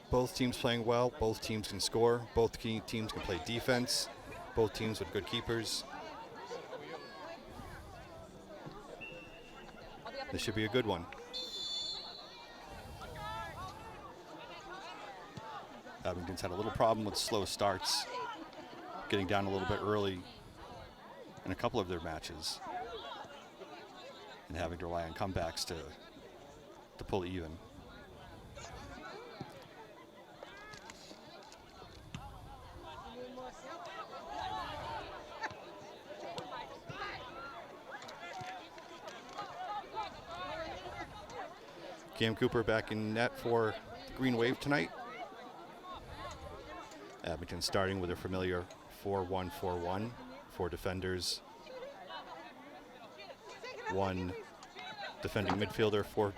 Both teams playing well. Both teams can score. Both teams can play defense. Both teams with good keepers. This should be a good one. Abington's had a little problem with slow starts, getting down a little bit early in a couple of their matches, and having to rely on comebacks to pull even. Cam Cooper back in net for Green Wave tonight. Abington starting with a familiar 4-1-4-1. 4 defenders, 1 defending midfielder, 4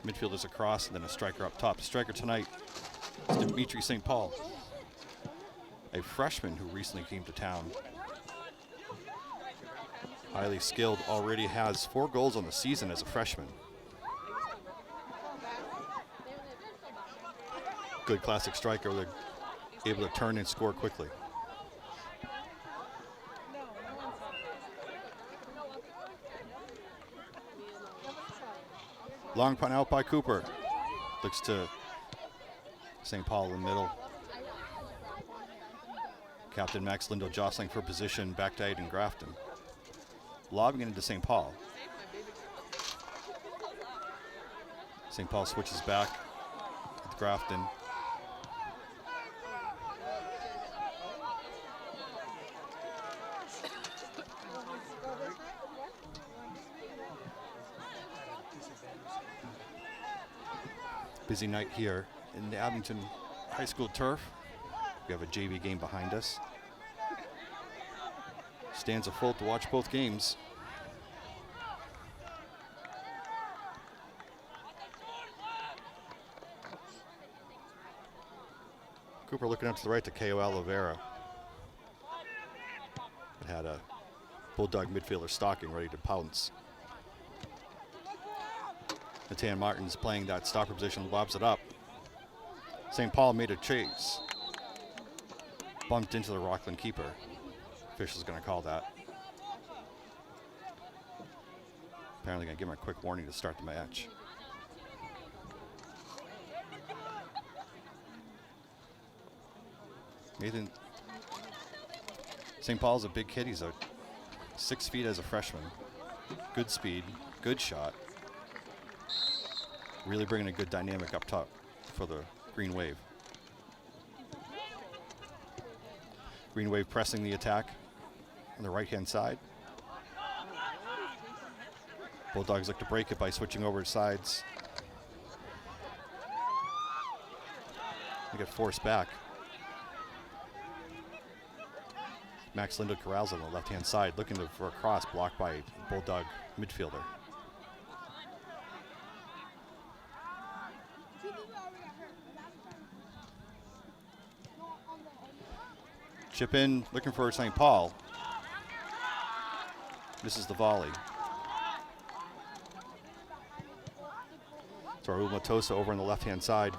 midfielders across, and then a striker up top. The striker tonight is Dimitri St. Paul, a freshman who recently came to town. Highly skilled, already has 4 goals on the season as a freshman. Good classic striker, they're able to turn and score quickly. Long punt out by Cooper. Looks to St. Paul in the middle. Captain Max Lindo jostling for position back to Aiden Grafton. Lobbing it into St. Paul. St. Paul switches back with Grafton. Busy night here in the Abington High School turf. We have a JV game behind us. Stands a full to watch both games. Cooper looking up to the right to K.O. Oliveira. It had a Bulldog midfielder stalking, ready to pounce. Natan Martin's playing that stopper position, lobs it up. St. Paul made a chase. Bumped into the Rockland keeper. Official's going to call that. Apparently going to give him a quick warning to start the match. Nathan, St. Paul's a big kid. He's 6 feet as a freshman. Good speed, good shot. Really bringing a good dynamic up top for the Green Wave. Green Wave pressing the attack on the right-hand side. Bulldogs look to break it by switching over sides. They get forced back. Max Lindo corrals on the left-hand side, looking for a cross blocked by Bulldog midfielder. Chip in, looking for St. Paul. This is the volley. So Raul Matosa over on the left-hand side,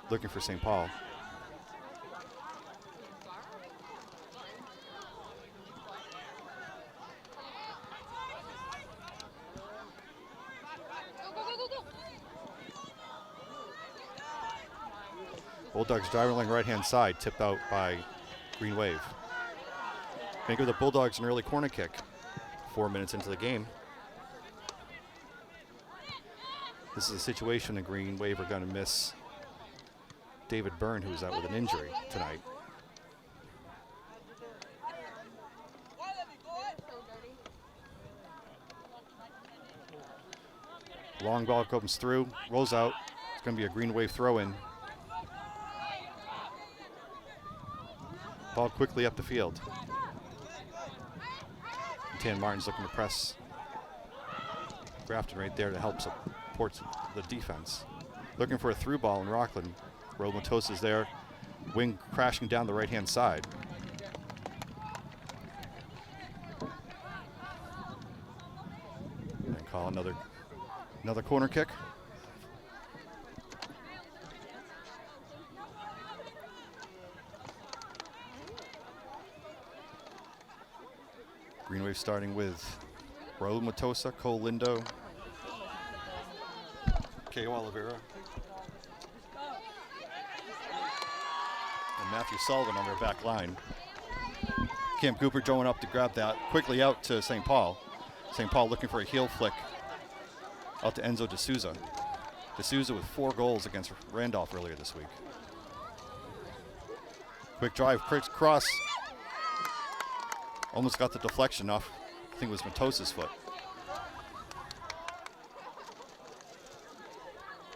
looking for St. Paul. Bulldogs driving lane right-hand side, tipped out by Green Wave. Gonna give the Bulldogs an early corner kick 4 minutes into the game. This is a situation the Green Wave are going to miss David Byrne, who's out with an injury tonight. Long ball comes through, rolls out. It's going to be a Green Wave throw-in. Ball quickly up the field. Tan Martin's looking to press Grafton right there to help support the defense. Looking for a through ball in Rockland. Raul Matosa's there. Wing crashing down the right-hand side. And call another corner kick. Green Wave starting with Raul Matosa, Cole Lindo, K.O. Oliveira, and Matthew Sullivan on their back line. Cam Cooper going up to grab that. Quickly out to St. Paul. St. Paul looking for a heel flick out to Enzo D'Souza. D'Souza with 4 goals against Randolph earlier this week. Quick drive, cross. Almost got the deflection off, I think it was Matosa's foot.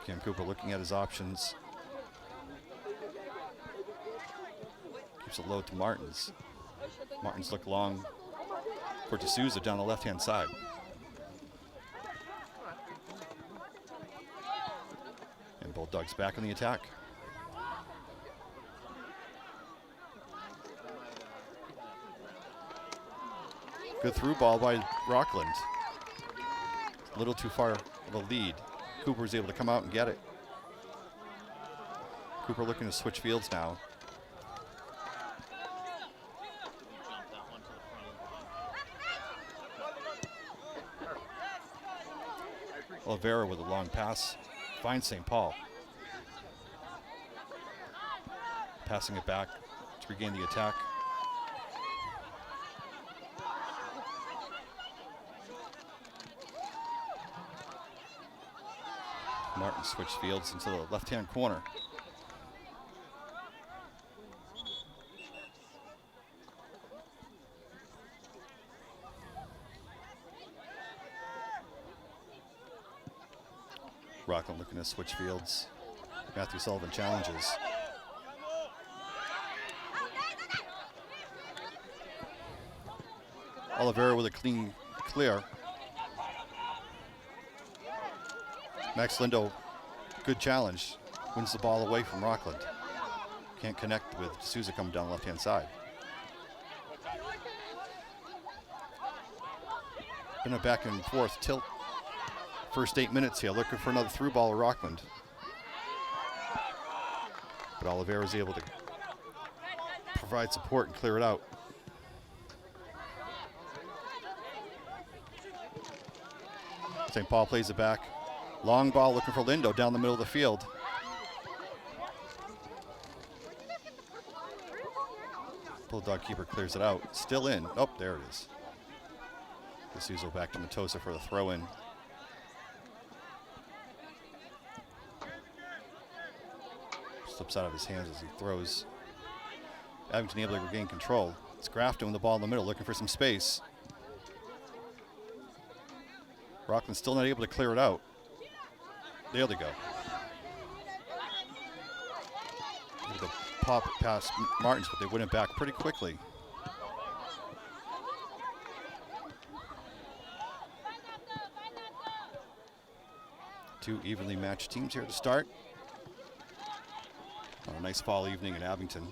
Cam Cooper looking at his options. Keeps it low to Martins. Martins look long for D'Souza down the left-hand side. And Bulldogs back in the attack. Good through ball by Rockland. A little too far of a lead. Cooper was able to come out and get it. Cooper looking to switch fields now. Oliveira with a long pass finds St. Paul. Passing it back to regain the attack. Martin switched fields into the left-hand corner. Rockland looking to switch fields. Matthew Sullivan challenges. Oliveira with a clean clear. Max Lindo, good challenge. Wins the ball away from Rockland. Can't connect with D'Souza coming down the left-hand side. Been a back and forth tilt. First 8 minutes here, looking for another through ball of Rockland. But Oliveira is able to provide support and clear it out. St. Paul plays it back. Long ball looking for Lindo down the middle of the field. Bulldog keeper clears it out. Still in. Oh, there it is. D'Souza back to Matosa for the throw-in. Slips out of his hands as he throws. Abington able to regain control. It's Grafton with the ball in the middle, looking for some space. Rockland still not able to clear it out. There they go. Able to pop it past Martins, but they win it back pretty quickly. Two evenly matched teams here to start. On a nice fall evening in Abington.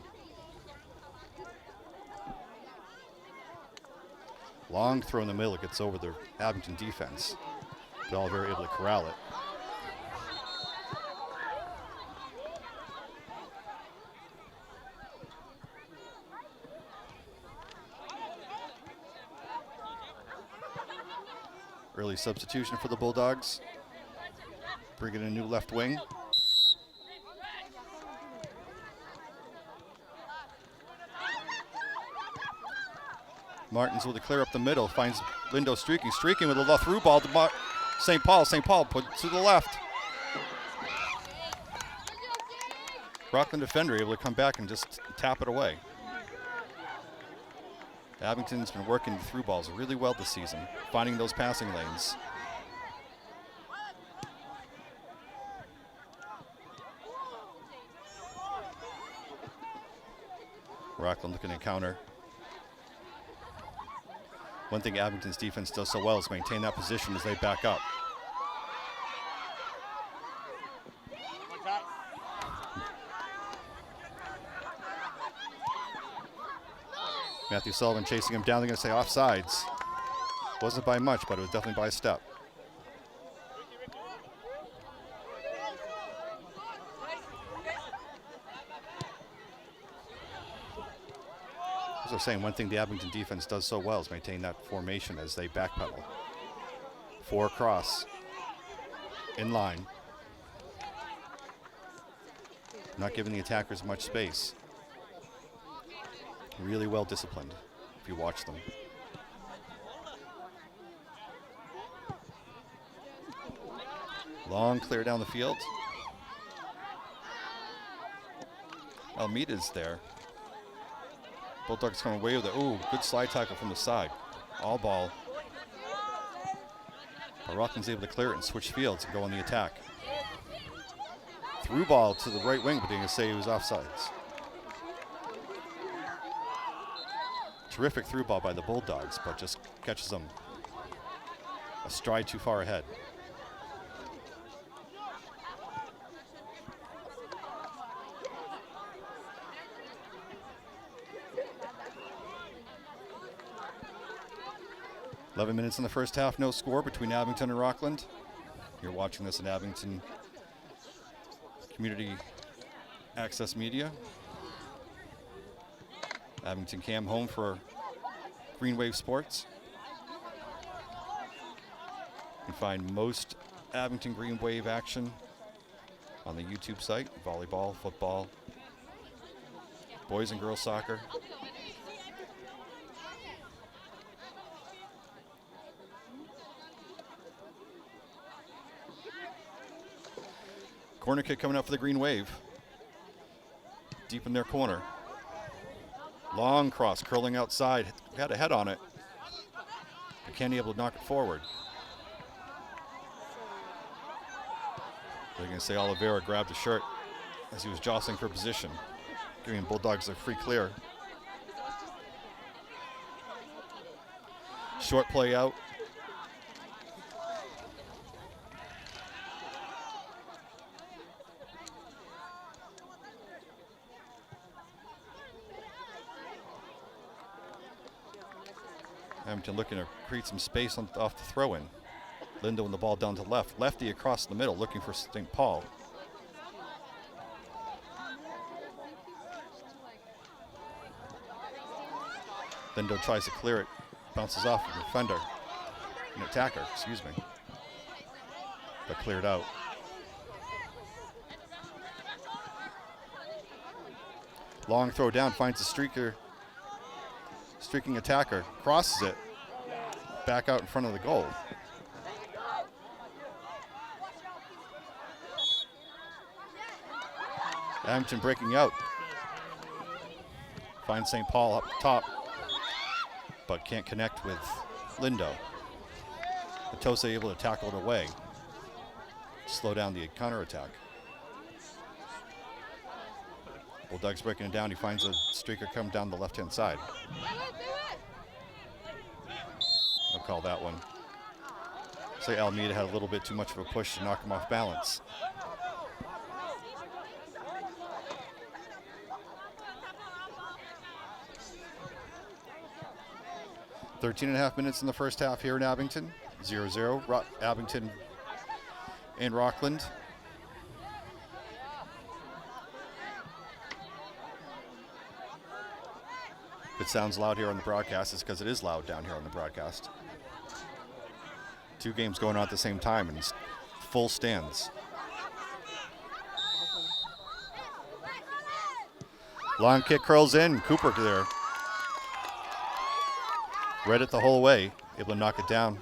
Long throw in the middle, it gets over the Abington defense. But Oliveira able to corral it. Early substitution for the Bulldogs. Bringing in a new left wing. Martins with a clear up the middle, finds Lindo streaking with a through ball to St. Paul. St. Paul put to the left. Rockland defender able to come back and just tap it away. Abington's been working through balls really well this season, finding those passing lanes. Rockland looking to counter. One thing Abington's defense does so well is maintain that position as they back up. Matthew Sullivan chasing him down. They're going to say offsides. Wasn't by much, but it was definitely by a step. There's As I was saying, one thing the Abington defense does so well is maintain that formation as they backpedal. 4 across, in line. Not giving the attackers much space. Really well disciplined if you watch them. Long clear down the field. Almeida's there. Bulldogs coming away with it. Ooh, good slide tackle from the side. All ball. But Rockland's able to clear it and switch fields and go on the attack. Through ball to the right wing, but they're going to say he was offsides. Terrific through ball by the Bulldogs, but just catches them a stride too far ahead. "11 minutes in the first half, no score between Abington and Rockland. You're watching this in Abington Community Access Media. Abington Cam home for Green Wave Sports. You can find most Abington Green Wave action on the YouTube site. Volleyball, football, boys and girls soccer. Corner kick coming up for the Green Wave. Deep in their corner. Long cross, curling outside. Had a head on it. But can't be able to knock it forward. They're going to say Oliveira grabbed his shirt as he was jostling for position, giving Bulldogs a free clear. Short play out. Abington looking to create some space off the throw-in. Lindo and the ball down to left. Lefty across the middle looking for St. Paul. Lindo tries to clear it. Bounces off a defender. An attacker, excuse me. But cleared out. Long throw down, finds a streaking attacker, crosses it, back out in front of the goal. Abington breaking out. Finds St. Paul up top, but can't connect with Lindo. Atose able to tackle it away, slow down the counterattack. Bulldogs breaking it down. He finds a streaker come down the left-hand side. I'll call that one. Say Almeida had a little bit too much of a push to knock him off balance. "13.5 minutes in the first half here in Abington. 0-0. Abington and Rockland. If it sounds loud here on the broadcast, it's because it is loud down here on the broadcast. 2 games going on at the same time and full stands. Long kick curls in. Cooper there. Read it the whole way. Able to knock it down.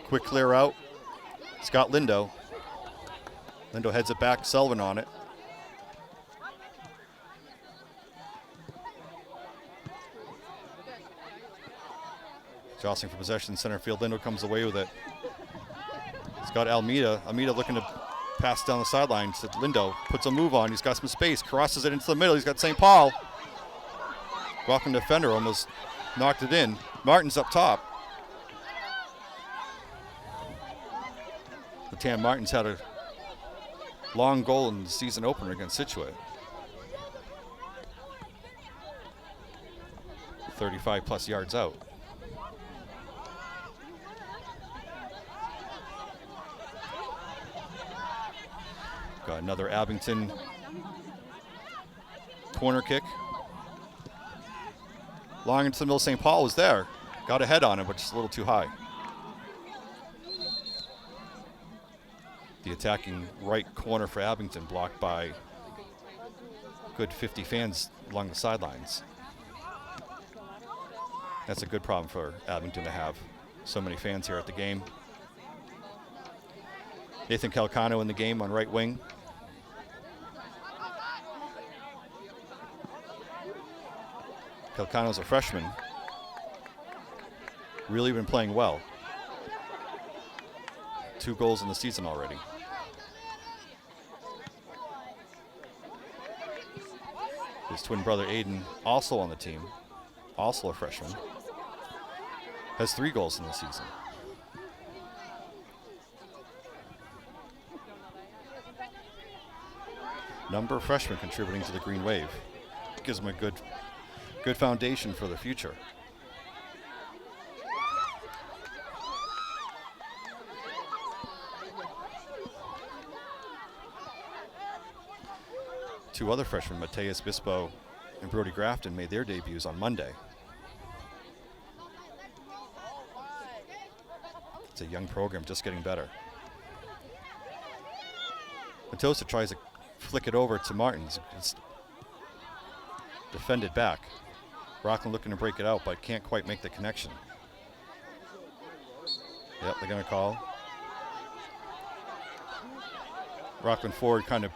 Quick clear out. Scott Lindo. Lindo heads it back. Sullivan on it. Jostling for possession, center field. Lindo comes away with it. It's got Almeida. Almeida looking to pass down the sideline to Lindo. Puts a move on. He's got some space. Crosses it into the middle. He's got St. Paul. Rockland defender almost knocked it in. Martin's up top. Latan Martin's had a long goal in the season opener against Scituate. 35 plus yards out. Got another Abington corner kick. Long into the middle, St. Paul was there. Got a head on him, but just a little too high. The attacking right corner for Abington blocked by good 50 fans along the sidelines. That's a good problem for Abington to have so many fans here at the game. Nathan Calcano in the game on right wing. Calcano's a freshman. Really been playing well. 2 goals in the season already. His twin brother Aiden, also on the team, also a freshman, has 3 goals in the season. Number of freshmen contributing to the Green Wave. Gives them a good foundation for the future. Two other freshmen, Mateus Bispo and Brody Grafton, made their debuts on Monday. It's a young program just getting better. Matosa tries to flick it over to Martins. It's defended back. Rockland looking to break it out, but can't quite make the connection. Yep, they're going to call. Rockland forward kind of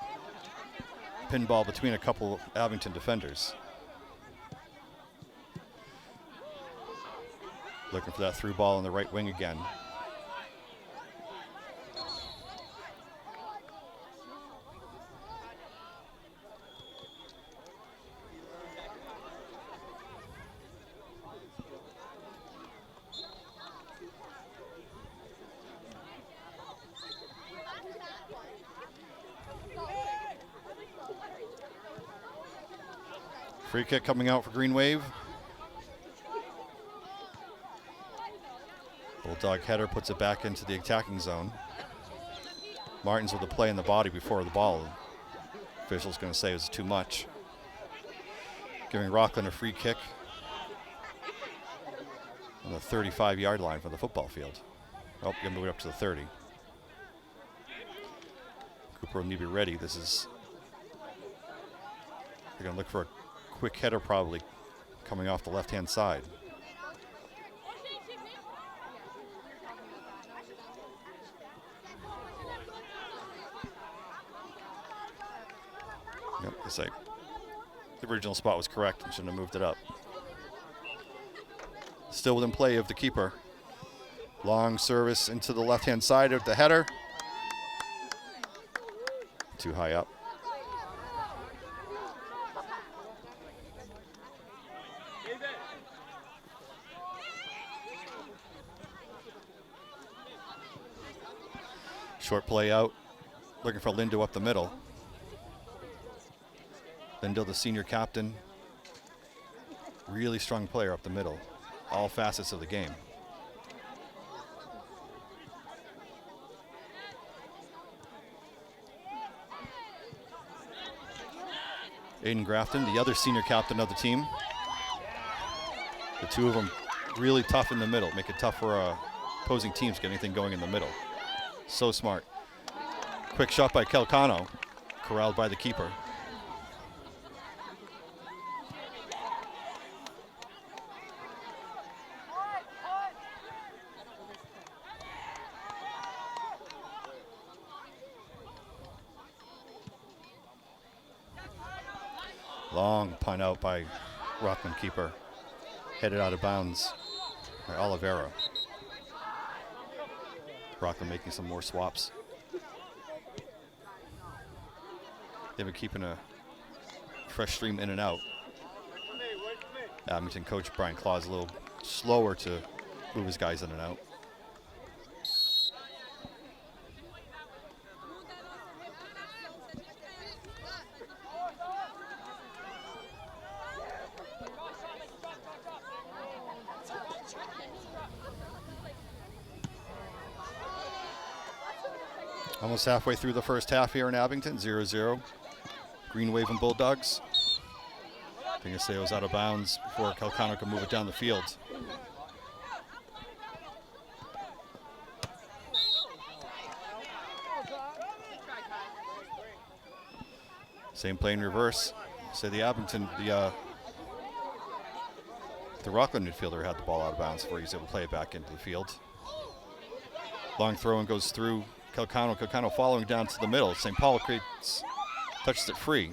pinball between a couple Abington defenders. Looking for that through ball on the right wing again. Free kick coming out for Green Wave. Bulldog header puts it back into the attacking zone. Martins with the play in the body before the ball. Official's going to say it was too much. Giving Rockland a free kick on the 35-yard line from the football field. Oh, going to move it up to the 30. Cooper will need to be ready. They're going to look for a quick header probably coming off the left-hand side. Yep, the original spot was correct and shouldn't have moved it up. Still within play of the keeper. Long service into the left-hand side of the header. Too high up. Short play out, looking for Lindo up the middle. Lindo, the senior captain, really strong player up the middle, all facets of the game. Aiden Grafton, the other senior captain of the team. The two of them really tough in the middle, make it tough for opposing teams to get anything going in the middle. So smart. Quick shot by Calcano, corralled by the keeper. Long punt out by Rockland keeper. Headed out of bounds by Oliveira. Rockland making some more swaps. They've been keeping a fresh stream in and out. Abington coach Brian Claus a little slower to move his guys in and out. Almost halfway through the first half here in Abington, 0-0. Green Wave and Bulldogs. Pingaseo was out of bounds before Calcano could move it down the field. Same play in reverse. Say the Abington, the Rockland midfielder had the ball out of bounds before he was able to play it back into the field. Long throw and goes through Calcano. Calcano following down to the middle. St. Paul touches it free.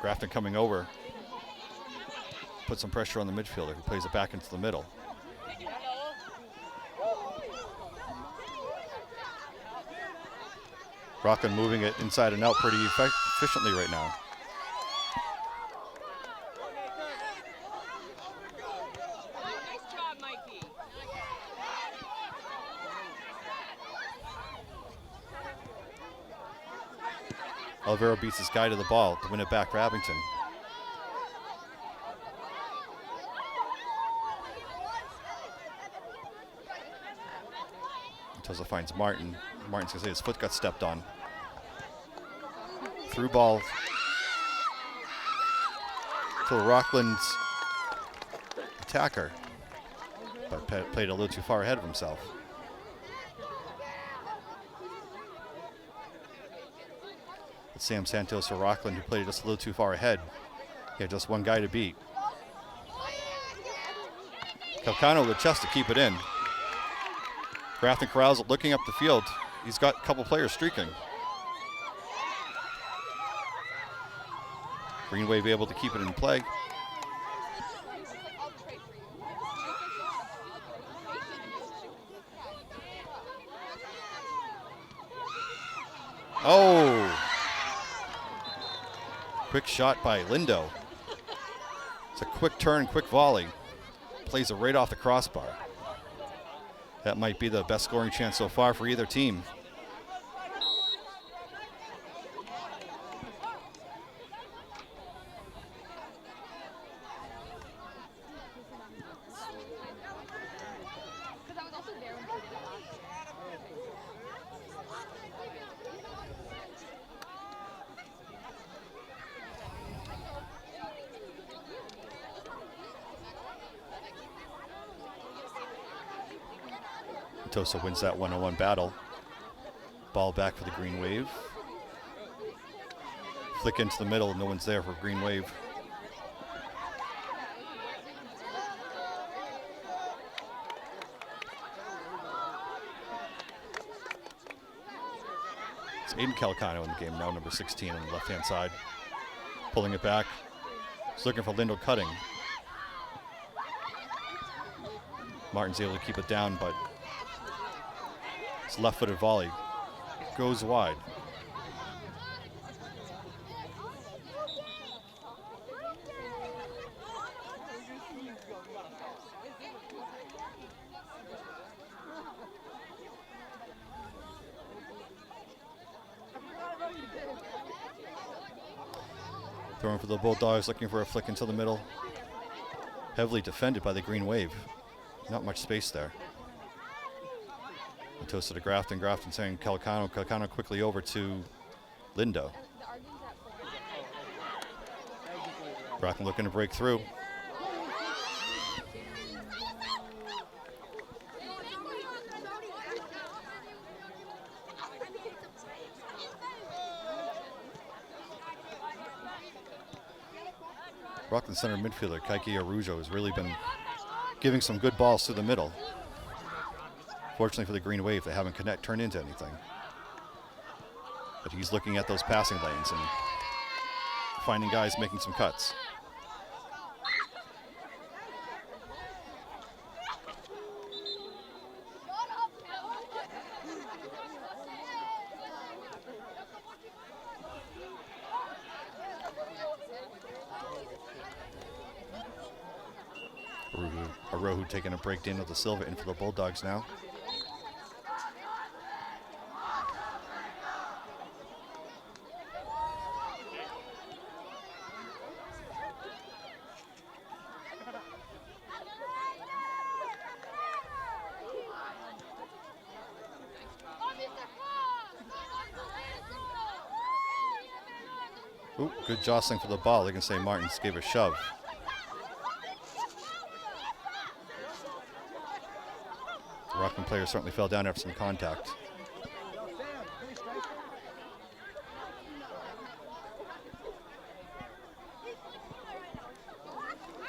Grafton coming over. Put some pressure on the midfielder who plays it back into the middle. Rockland moving it inside and out pretty efficiently right now. Olivero beats his guy to the ball to win it back for Abington. Tosa finds Martin. Martin's gonna say his foot got stepped on. Through ball to Rockland's attacker, but played a little too far ahead of himself. It's Sam Santos for Rockland, who played just a little too far ahead. He had just one guy to beat. Calcano with the chest to keep it in. Grafton corrals it, looking up the field. He's got a couple players streaking. Green Wave able to keep it in play. Oh! Quick shot by Lindo. It's a quick turn, quick volley. Plays it right off the crossbar. That might be the best scoring chance so far for either team. Tosa wins that one-on-one battle. Ball back for the Green Wave. Flick into the middle, no one's there for Green Wave. It's Aiden Calcano in the game now, number 16 on the left-hand side. Pulling it back. He's looking for Lindo cutting. Martin's able to keep it down, but left-footed volley goes wide. Throwing for the Bulldogs, looking for a flick into the middle. Heavily defended by the Green Wave. Not much space there. Tosa to Grafton. Grafton saying Calcano. Calcano quickly over to Lindo. Rockland looking to break through. Rockland center midfielder Kaiki Arujo has really been giving some good balls through the middle. Fortunately for the Green Wave, they haven't turned into anything. But he's looking at those passing lanes and finding guys making some cuts. Arohu taking a break in with the Silva in for the Bulldogs now. Ooh, good jostling for the ball. They can say Martins gave a shove. The Rockland player certainly fell down after some contact.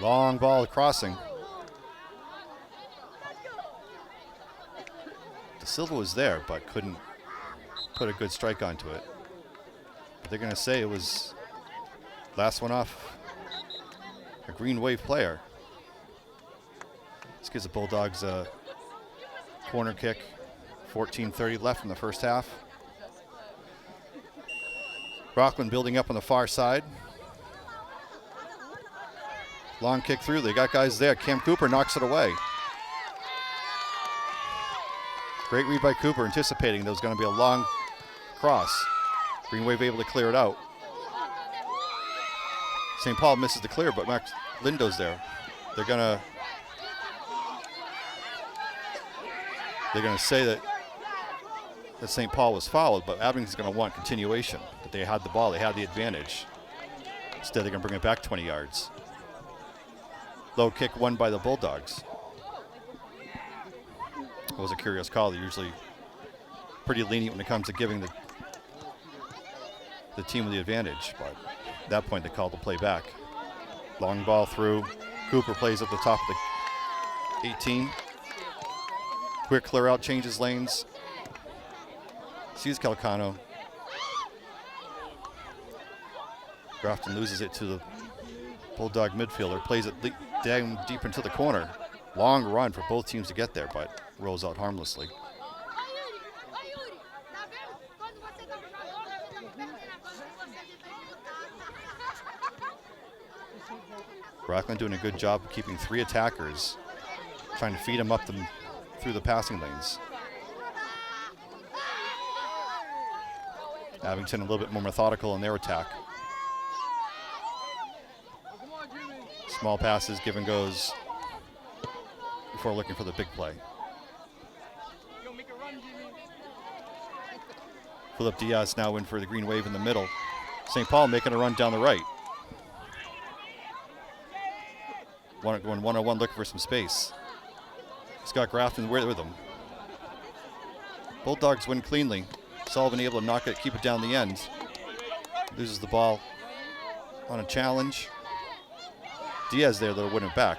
Long ball crossing. De Silva was there, but couldn't put a good strike onto it. But they're going to say it was last one off a Green Wave player. This gives the Bulldogs a corner kick. 14:30 left in the first half. Rockland building up on the far side. Long kick through. They got guys there. Cam Cooper knocks it away. Great read by Cooper, anticipating there was going to be a long cross. Green Wave able to clear it out. St. Paul misses the clear, but Max Lindo's there. They're going to say that St. Paul was fouled, but Abington's going to want continuation. That they had the ball, they had the advantage. Instead, they're going to bring it back 20 yards. Low kick won by the Bulldogs. It was a curious call. They're usually pretty lenient when it comes to giving the team the advantage, but at that point they called the play back. Long ball through. Cooper plays at the top of the 18. Quick clear out, changes lanes. Sees Calcano. Grafton loses it to the Bulldog midfielder. Plays it down deep into the corner. Long run for both teams to get there, but rolls out harmlessly. Rockland doing a good job of keeping 3 attackers, trying to feed them up through the passing lanes. Abington a little bit more methodical in their attack. Small passes, give and goes before looking for the big play. Philip Diaz now in for the Green Wave in the middle. St. Paul making a run down the right. Going one-on-one looking for some space. He's got Grafton with him. Bulldogs win cleanly. Sullivan able to knock it, keep it down the end. Loses the ball on a challenge. Diaz there, though, win it back.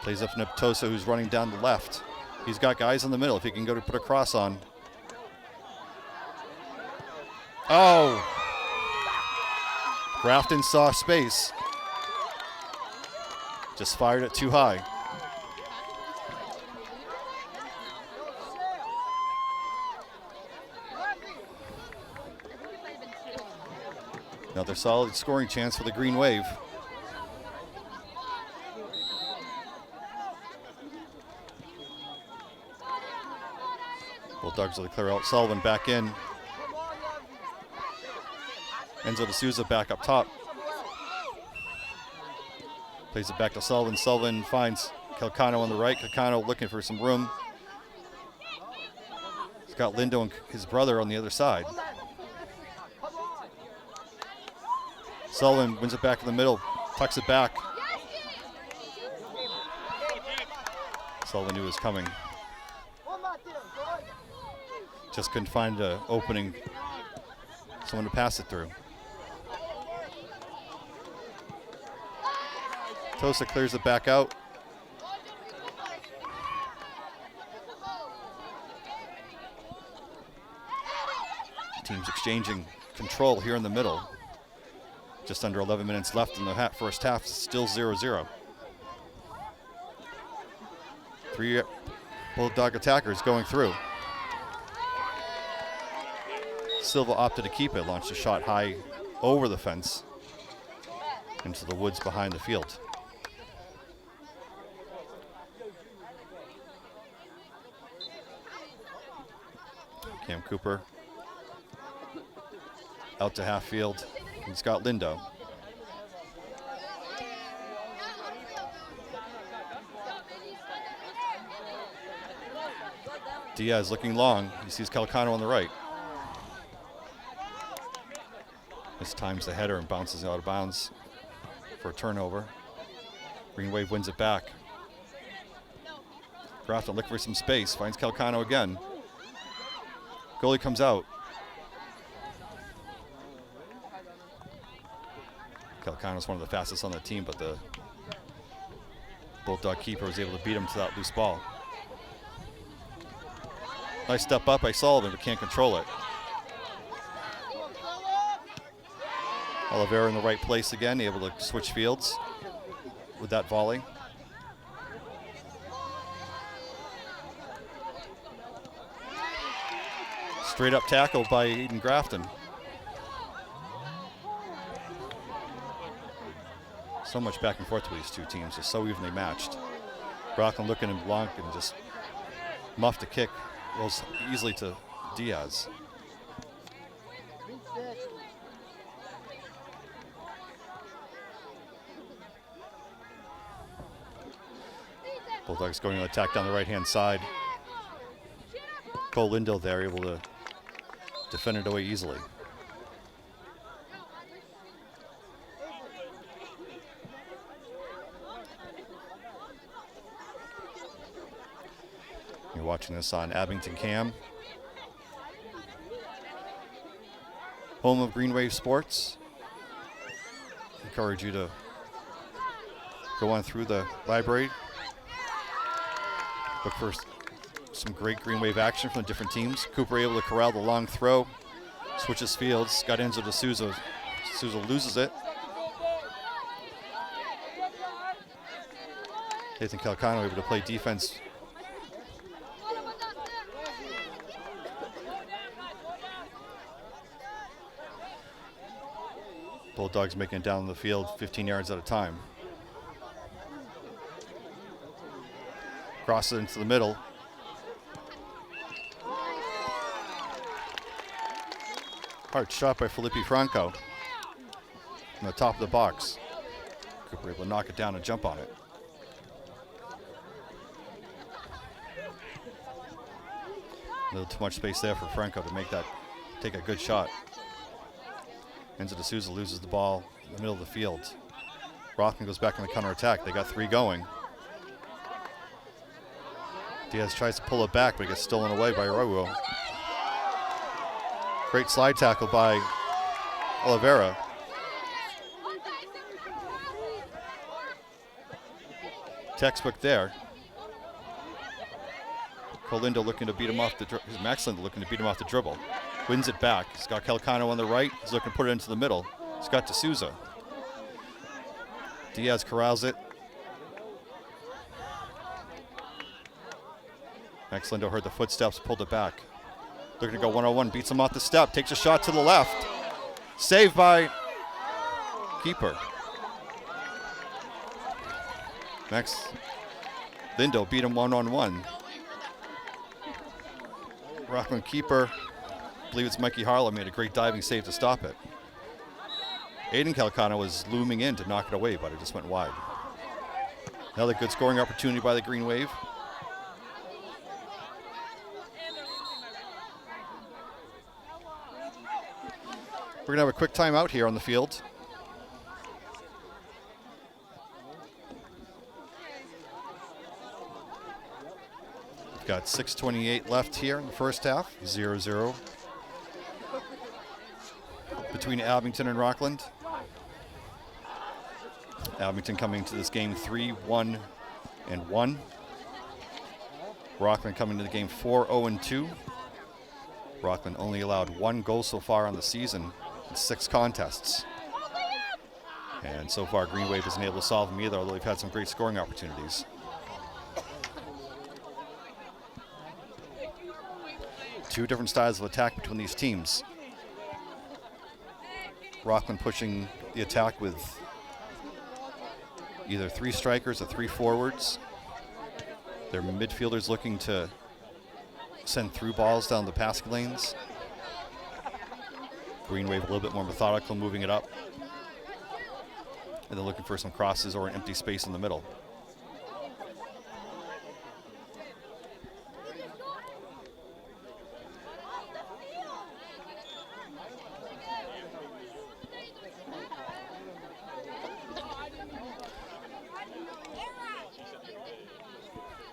Plays up Neptosa, who's running down the left. He's got guys in the middle if he can go to put a cross on. Oh! Grafton saw space. Just fired it too high. Another solid scoring chance for the Green Wave. Bulldogs will clear out. Sullivan back in. Enzo D'Souza back up top. Plays it back to Sullivan. Sullivan finds Calcano on the right. Calcano looking for some room. He's got Lindo and his brother on the other side. Sullivan wins it back in the middle, tucks it back. Sullivan knew it was coming. Just couldn't find an opening, someone to pass it through. Tosa clears it back out. Teams exchanging control here in the middle. Just under 11 minutes left in the first half, still 0-0. 3 Bulldog attackers going through. Silva opted to keep it, launched a shot high over the fence into the woods behind the field. Cam Cooper out to half field. He's got Lindo. Diaz looking long. He sees Calcano on the right. Mistimes the header and bounces out of bounds for a turnover. Green Wave wins it back. Grafton looking for some space, finds Calcano again. Goalie comes out. Calcano's one of the fastest on the team, but the Bulldog keeper was able to beat him to that loose ball. Nice step up by Sullivan, but can't control it. Oliveira in the right place again, able to switch fields with that volley. Straight up tackle by Eden Grafton. So much back and forth with these two teams, just so evenly matched. Rockland looking in Blanc and just muffed a kick, rolls easily to Diaz. Bulldogs going to attack down the right-hand side. Cole Lindell there, able to defend it away easily. You're watching this on Abington Cam. Home of Green Wave Sports. Encourage you to go on through the library. Look for some great Green Wave action from the different teams. Cooper able to corral the long throw. Switches fields. Got Enzo D'Souza. D'Souza loses it. Nathan Calcano able to play defense. Bulldogs making it down the field 15 yards at a time. Crosses it into the middle. Hard shot by Felipe Franco from the top of the box. Cooper able to knock it down and jump on it. A little too much space there for Franco to make that, take a good shot. Enzo D'Souza loses the ball in the middle of the field. Rockland goes back on the counterattack. They got three going. Diaz tries to pull it back, but it gets stolen away by Raul. Great slide tackle by Oliveira. Textbook there. Colindo looking to beat him off the Max Lindo looking to beat him off the dribble. Wins it back. He's got Calcano on the right. He's looking to put it into the middle. He's got D'Souza. Diaz corrals it. Max Lindo heard the footsteps, pulled it back. Looking to go one-on-one, beats him off the step, takes a shot to the left. Saved by keeper. Max Lindo beat him one-on-one. Rockland keeper, I believe it's Mikey Harlow, made a great diving save to stop it. Aiden Calcano was looming in to knock it away, but it just went wide. Another good scoring opportunity by the Green Wave. We're going to have a quick timeout here on the field. We've got 6:28 left here in the first half, 0-0 between Abington and Rockland. Abington coming to this game 3-1-1. Rockland coming to the game 4-0-2. Rockland only allowed one goal so far on the season in 6 contests. And so far, Green Wave isn't able to solve them either, although they've had some great scoring opportunities. Two different styles of attack between these teams. Rockland pushing the attack with either 3 strikers or 3 forwards. Their midfielders looking to send through balls down the passing lanes. Green Wave a little bit more methodical, moving it up. And then looking for some crosses or an empty space in the middle.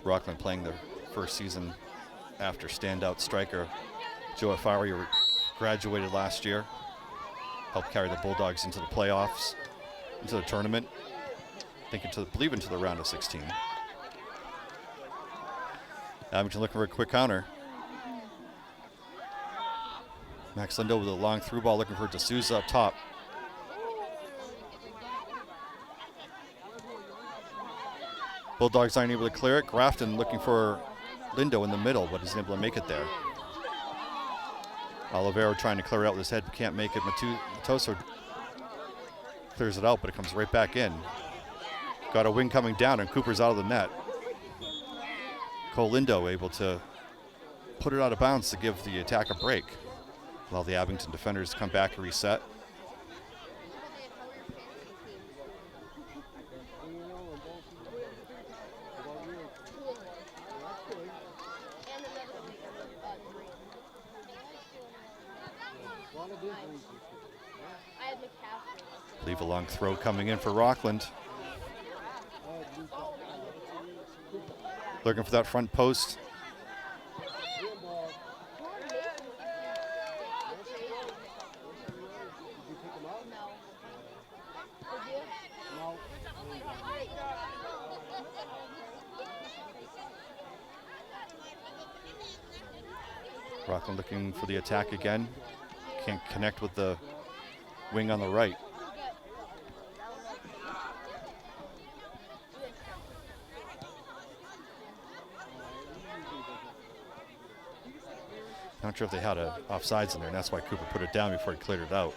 Rockland playing their first season after standout striker Joe Afari graduated last year. Helped carry the Bulldogs into the playoffs, into the tournament. I believe into the round of 16. Abington looking for a quick counter. Max Lindo with a long through ball looking for D'Souza up top. Bulldogs aren't able to clear it. Grafton looking for Lindo in the middle, but isn't able to make it there. Olivero trying to clear it out with his head, but can't make it. Matoso clears it out, but it comes right back in. Got a wing coming down, and Cooper's out of the net. Cole Lindo able to put it out of bounds to give the attack a break. Allow the Abington defenders to come back and reset. Leave a long throw coming in for Rockland. Looking for that front post. Rockland looking for the attack again. Can't connect with the wing on the right. Not sure if they had offsides in there, and that's why Cooper put it down before he cleared it out.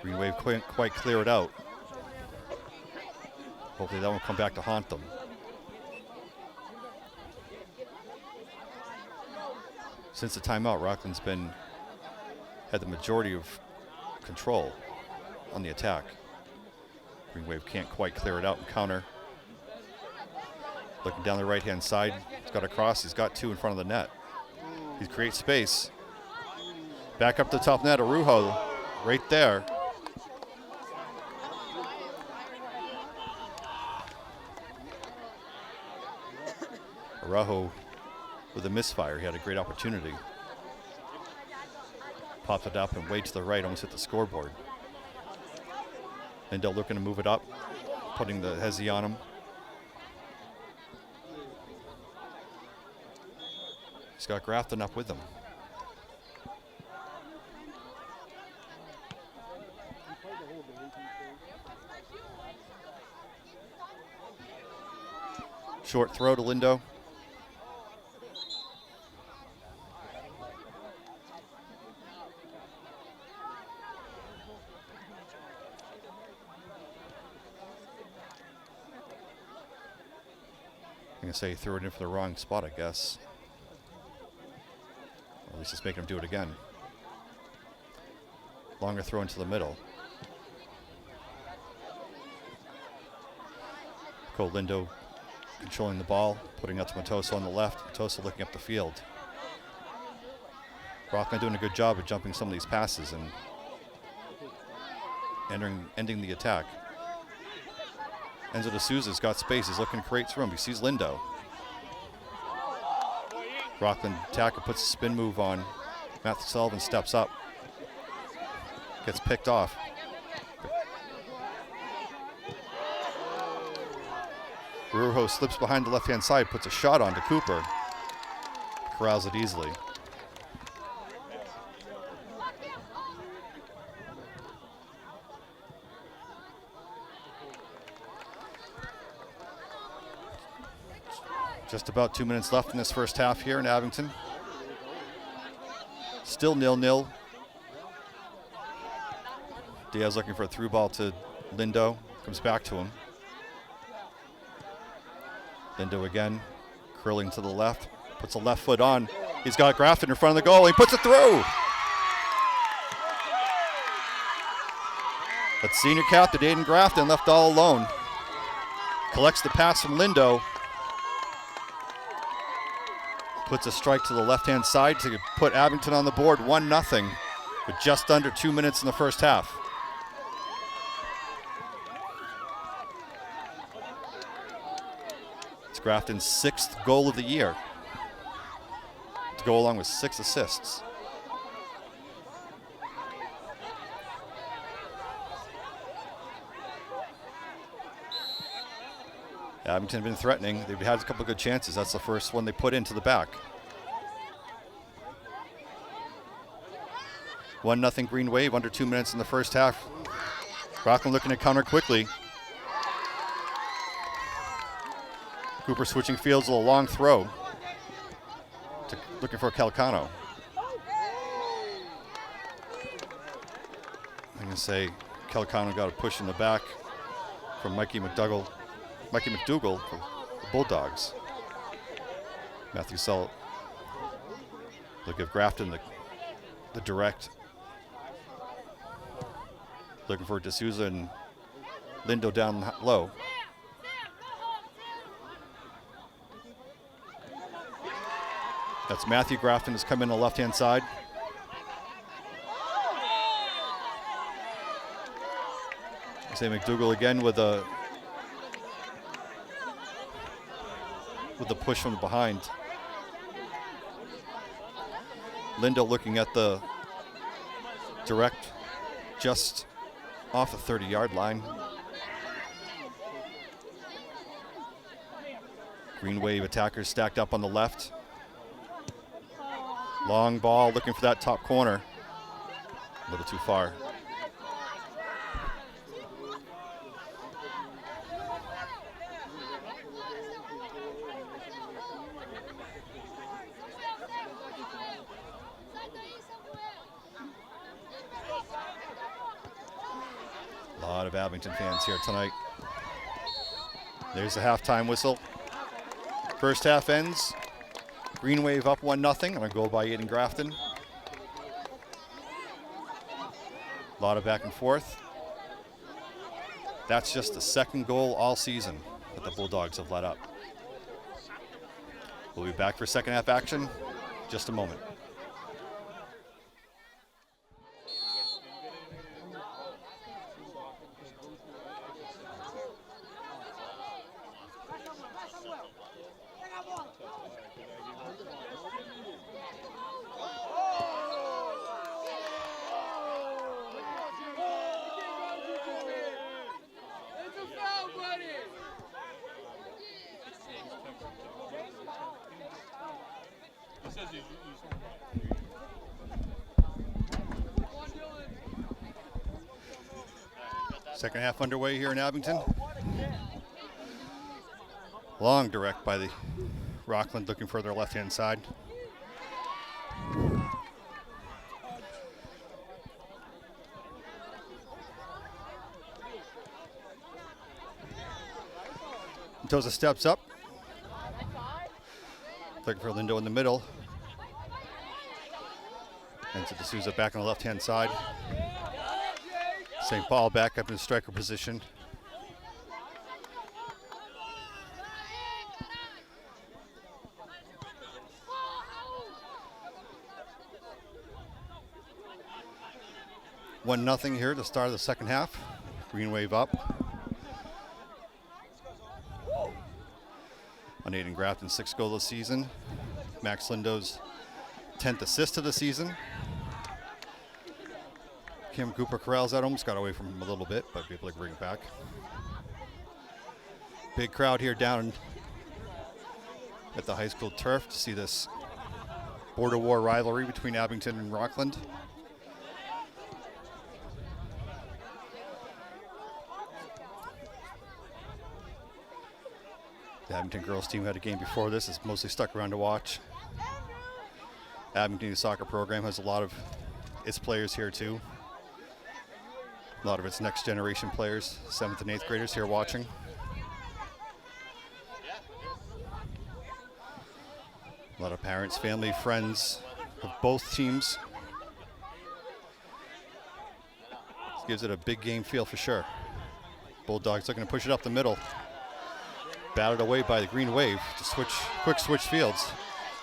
Green Wave couldn't quite clear it out. Hopefully that won't come back to haunt them. Since the timeout, Rockland's had the majority of control on the attack. Green Wave can't quite clear it out and counter. Looking down the right-hand side, he's got a cross, he's got two in front of the net. He creates space. Back up to the top net, Arujo right there. Arujo with a misfire, he had a great opportunity. Popped it up and way to the right, almost hit the scoreboard. Lindo looking to move it up, putting the hezzy on him. He's got Grafton up with him. Short throw to Lindo. I'm going to say he threw it in for the wrong spot, I guess. Or at least it's making him do it again. Longer throw into the middle. Cole Lindo controlling the ball, putting out to Matoso on the left. Matoso looking up the field. Rockland doing a good job of jumping some of these passes and ending the attack. Enzo D'Souza's got space. He's looking to create room. He sees Lindo. Rockland attacker puts a spin move on. Matthew Sullivan steps up. Gets picked off. Rujo slips behind the left-hand side, puts a shot on to Cooper. Corrals it easily. Just about 2 minutes left in this first half here in Abington. Still 0-0. Diaz looking for a through ball to Lindo. Comes back to him. Lindo again, curling to the left. Puts a left foot on. He's got Grafton in front of the goal. He puts it through. But senior captain Aiden Grafton left all alone. Collects the pass from Lindo. Puts a strike to the left-hand side to put Abington on the board 1-0 with just under 2 minutes in the first half. It's Grafton's 6th goal of the year, to go along with 6 assists. Abington been threatening. They've had a couple of good chances. That's the first one they put into the back. 1-0 Green Wave, under 2 minutes in the first half. Rockland looking to counter quickly. Cooper switching fields with a long throw. Looking for Calcano. I'm going to say Calcano got a push in the back from Mikey McDougall for the Bulldogs. Matthew Salt will give Grafton the direct. Looking for D'Souza and Lindo down low. That's Matthew. Grafton has come in the left-hand side. Say McDougall again with a push from behind. Lindo looking at the direct just off the 30-yard line. Green Wave attackers stacked up on the left. Long ball looking for that top corner. A little too far. A lot of Abington fans here tonight. There's the halftime whistle. First half ends. Green Wave up 1-0 on a goal by Aiden Grafton. A lot of back and forth. That's just the second goal all season that the Bulldogs have let up. We'll be back for second half action in just a moment. Second half underway here in Abington. Long direct by the Rockland, looking for their left-hand side. Toza steps up. Looking for Lindo in the middle. And to D'Souza back on the left-hand side. St. Paul back up in striker position. One nothing here to start of the second half. Green Wave up. On Aiden Grafton's 6th goal of the season. Max Lindo's 10th assist of the season. Cam Cooper corrals that, almost got away from him a little bit, but be able to bring it back. Big crowd here down at the high school turf to see this border war rivalry between Abington and Rockland. The Abington girls team had a game before this. It's mostly stuck around to watch. Abington soccer program has a lot of its players here too. A lot of its next generation players, 7th and 8th graders here watching. A lot of parents, family, friends of both teams. This gives it a big game feel for sure. Bulldogs looking to push it up the middle. Batted away by the Green Wave to quick switch fields.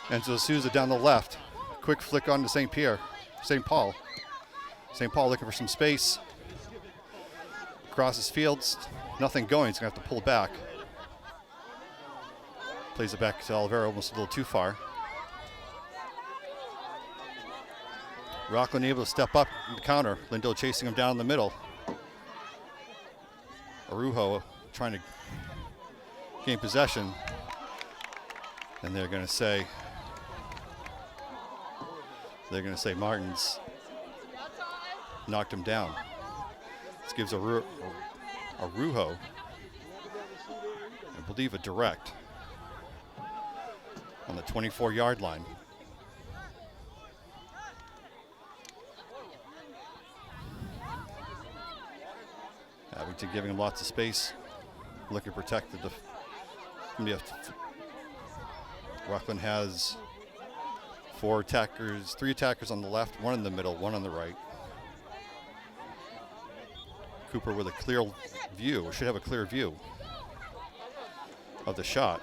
Enzo Souza down the left. Quick flick on to St. Paul. St. Paul looking for some space. Crosses fields. Nothing going. He's going to have to pull back. Plays it back to Oliveira, almost a little too far. Rockland able to step up and counter. Lindo chasing him down the middle. Arujo trying to gain possession. And they're going to say Martins knocked him down. This gives Arujo, I believe, a direct on the 24-yard line. Abington giving him lots of space, looking to protect the Rockland has three attackers on the left, one in the middle, one on the right. Cooper with a clear view, or should have a clear view of the shot.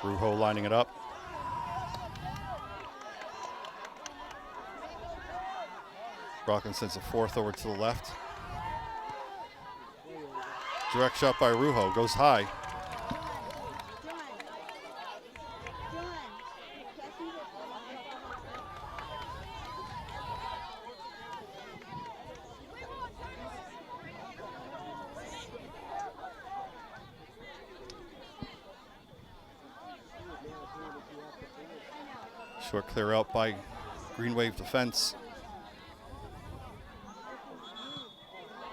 Rujo lining it up. Rockland sends a fourth over to the left. Direct shot by Rujo, goes high. Short clear out by Green Wave defense.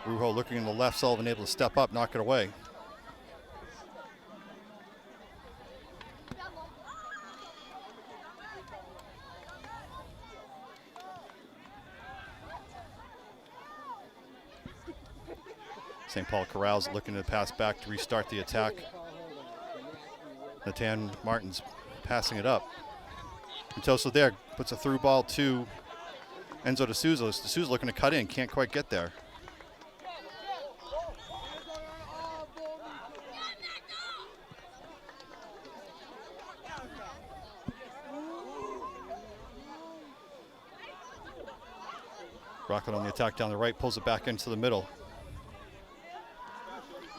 Rujo looking in the left, Sullivan able to step up, knock it away. St. Paul corrals it, looking to pass back to restart the attack. Nathan Martins passing it up. Toso there puts a through ball to Enzo D'Souza. D'Souza looking to cut in, can't quite get there. Rockland on the attack down the right, pulls it back into the middle.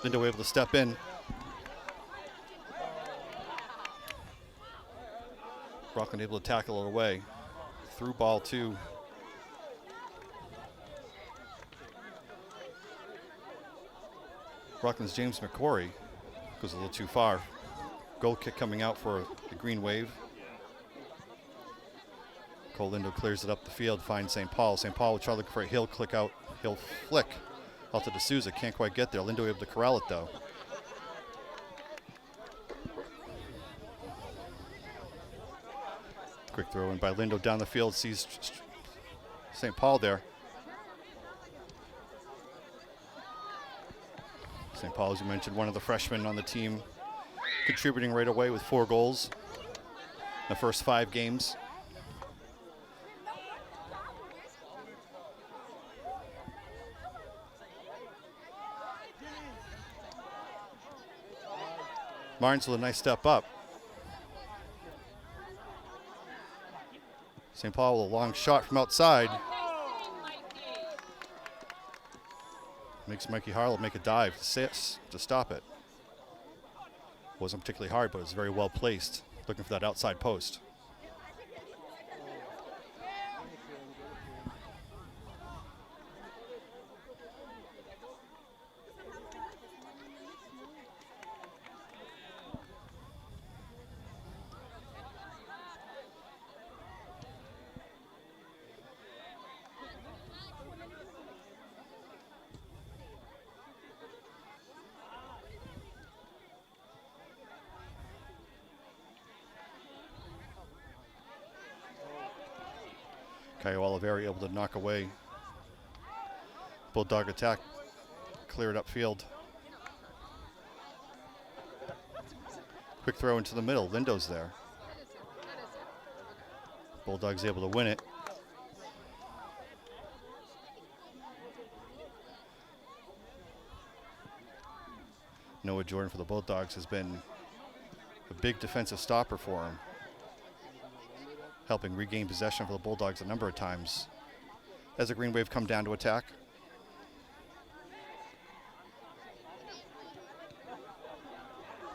Lindo able to step in. Rockland able to tackle it away. Through ball to Rockland's James McCory. Goes a little too far. Goal kick coming out for the Green Wave. Cole Lindo clears it up the field, finds St. Paul. St. Paul will try to look for a heel flick out to D'Souza. Can't quite get there. Lindo able to corral it though. Quick throw in by Lindo down the field, sees St. Paul there. St. Paul, as you mentioned, one of the freshmen on the team, contributing right away with 4 goals in the first 5 games. Martins with a nice step up. St. Paul with a long shot from outside. Makes Mikey Harlow make a dive to stop it. Wasn't particularly hard, but it was very well placed, looking for that outside post. Caio Oliveira able to knock away. Bulldog attack, cleared upfield. Quick throw into the middle, Lindo's there. Bulldogs able to win it. Noah Jordan for the Bulldogs has been a big defensive stopper for him, helping regain possession for the Bulldogs a number of times as the Green Wave come down to attack.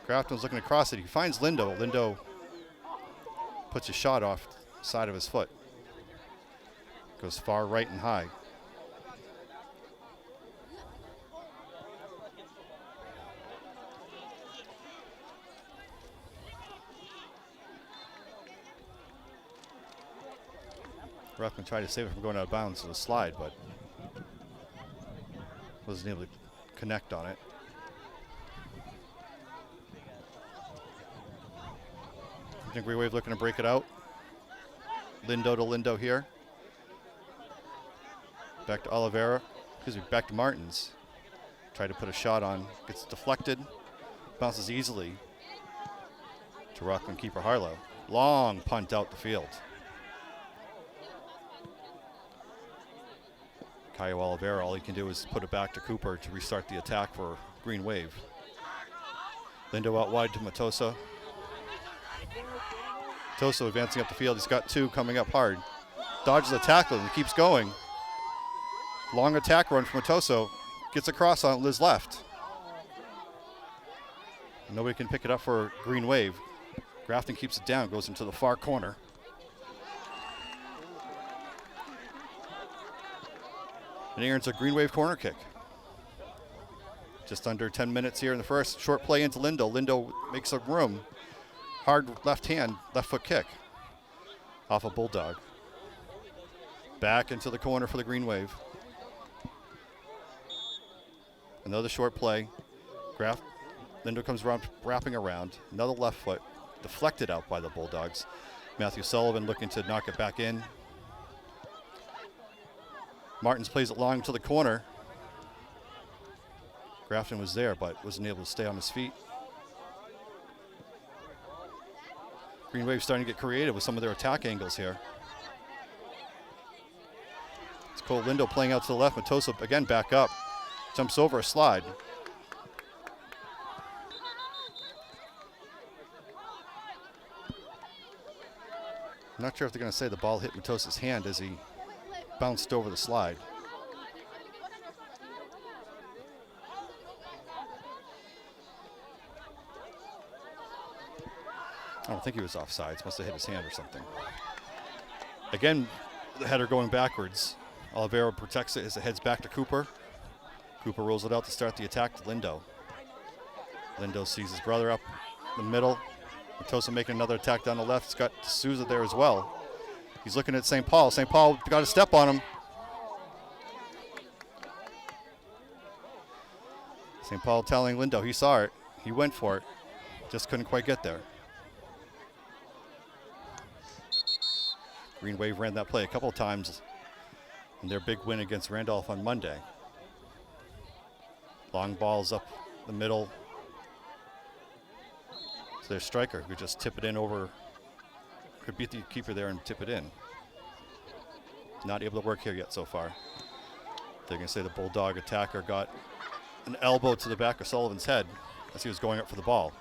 Grafton's looking across it. He finds Lindo. Lindo puts his shot off the side of his foot. Goes far right and high. Rockland tried to save it from going out of bounds to the slide, but wasn't able to connect on it. I think Green Wave looking to break it out. Lindo to Lindo here. Back to Oliveira. Excuse me, back to Martins. Tried to put a shot on. Gets deflected. Bounces easily to Rockland keeper Harlow. Long punt out the field. Caio Oliveira, all he can do is put it back to Cooper to restart the attack for Green Wave. Lindo out wide to Matosa. Matosa advancing up the field. He's got two coming up hard. Dodges a tackle and keeps going. Long attack run from Matosa. Gets across on Liz left. Nobody can pick it up for Green Wave. Grafton keeps it down, goes into the far corner. And he earns a Green Wave corner kick. Just under 10 minutes here in the first. Short play into Lindo. Lindo makes some room. Hard left hand, left foot kick. Off a Bulldog. Back into the corner for the Green Wave. Another short play. Lindo comes around, wrapping around. Another left foot. Deflected out by the Bulldogs. Matthew Sullivan looking to knock it back in. Martins plays it long to the corner. Grafton was there, but wasn't able to stay on his feet. Green Wave starting to get creative with some of their attack angles here. It's Cole Lindo playing out to the left. Matosa again back up. Jumps over a slide. I'm not sure if they're going to say the ball hit Matosa's hand as he bounced over the slide. I don't think he was offsides. Must have hit his hand or something. Again, the header going backwards. Oliveira protects it as it heads back to Cooper. Cooper rolls it out to start the attack to Lindo. Lindo sees his brother up the middle. Matosa making another attack down the left. He's got Souza there as well. He's looking at St. Paul. St. Paul got a step on him. St. Paul telling Lindo he saw it. He went for it. Just couldn't quite get there. Green Wave ran that play a couple of times in their big win against Randolph on Monday. Long balls up the middle to their striker, who just tip it in over. Could beat the keeper there and tip it in. Not able to work here yet so far. They're going to say the Bulldog attacker got an elbow to the back of Sullivan's head as he was going up for the ball.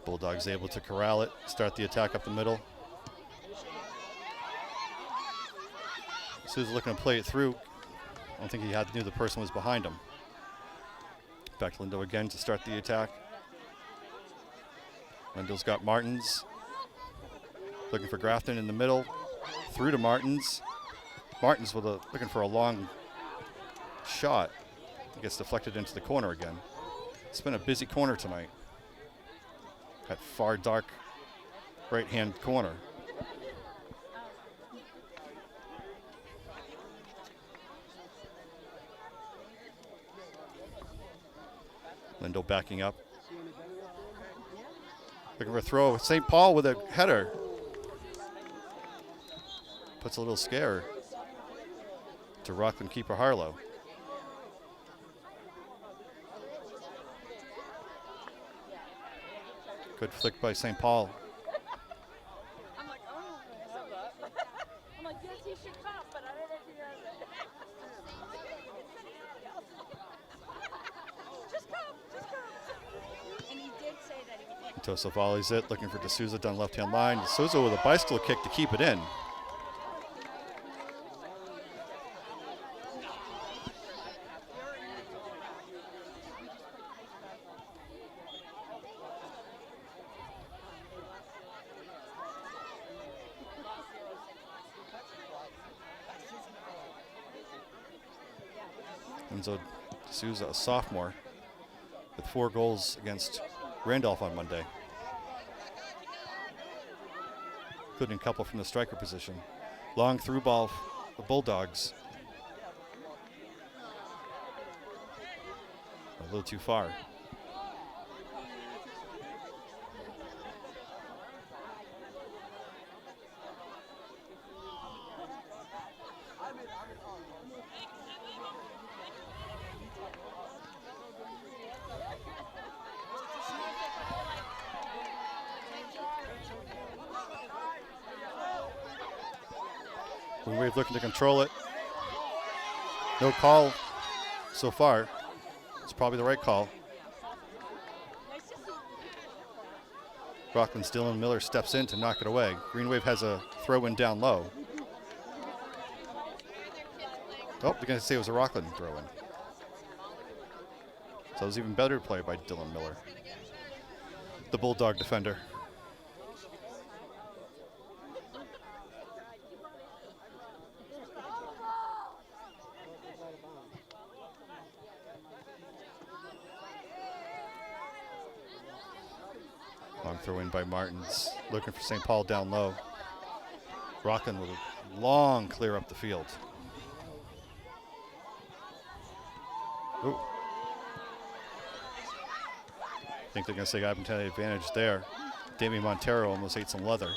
Bulldogs able to corral it, start the attack up the middle. Souza looking to play it through. I don't think he knew the person was behind him. Back to Lindo again to start the attack. Lindo's got Martins. Looking for Grafton in the middle. Through to Martins. Martins with looking for a long shot. He gets deflected into the corner again. It's been a busy corner tonight. That far dark right-hand corner. Lindo backing up. Looking for a throw. St. Paul with a header. Puts a little scare to Rockland keeper Harlow. Good flick by St. Paul. I'm like, oh. I'm like, yes, he should come, but I don't know if he has it. Just come, just come. And he did say that he would. Tosa volleys it, looking for D'Souza down left-hand line. D'Souza with a bicycle kick to keep it in. Enzo D'Souza, a sophomore, with 4 goals against Randolph on Monday, including a couple from the striker position. Long through ball, the Bulldogs. A little too far. Green Wave looking to control it. No call so far. It's probably the right call. Rockland's Dylan Miller steps in to knock it away. Green Wave has a throw-in down low. Oh, they're going to say it was a Rockland throw-in. So it was even better play by Dylan Miller, the Bulldog defender. Long throw in by Martins, looking for St. Paul down low. Rockland with a long clear up the field. Ooh. I think they're going to say Abington had advantage there. Damian Montero almost ate some leather.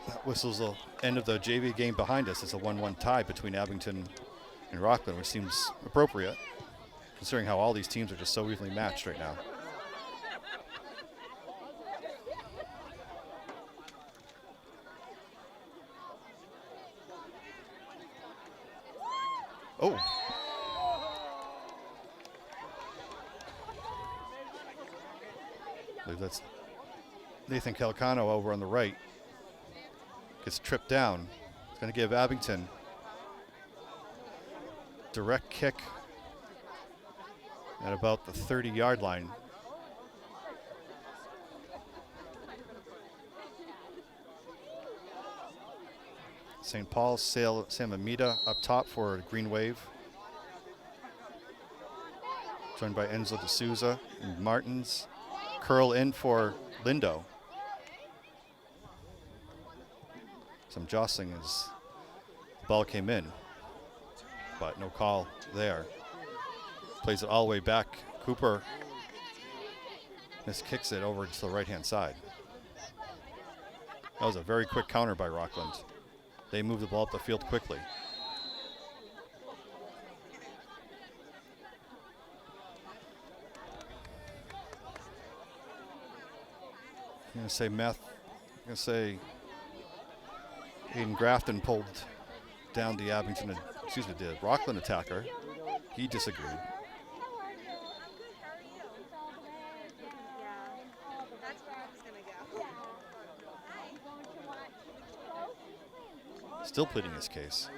That whistles the end of the JV game behind us. It's a 1-1 tie between Abington and Rockland, which seems appropriate, considering how all these teams are just so evenly matched right now. Oh. I believe that's Nathan Calcano over on the right. Gets tripped down. It's going to give Abington direct kick at about the 30-yard line. St. Paul, Sam Amita up top for Green Wave. Joined by Enzo D'Souza and Martins. Curl in for Lindo. Some jostling as the ball came in, but no call there. Plays it all the way back. Cooper miskicks it over to the right-hand side. That was a very quick counter by Rockland. They moved the ball up the field quickly. I'm going to say Aiden Grafton pulled down the the Rockland attacker. He disagreed. Still pleading his case.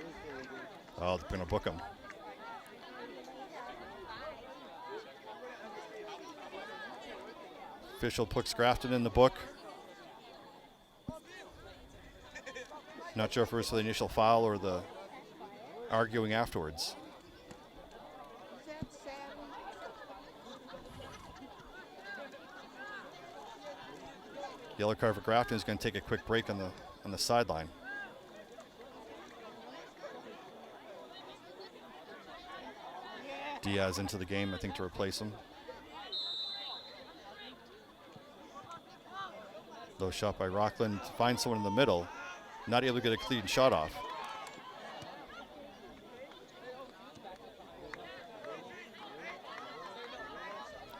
Oh, they're going to book him. Official puts Grafton in the book. Not sure if it was the initial foul or the arguing afterwards. Yellow card for Grafton is going to take a quick break on the sideline. Diaz into the game, I think, to replace him. Low shot by Rockland, finds someone in the middle, not able to get a clean shot off.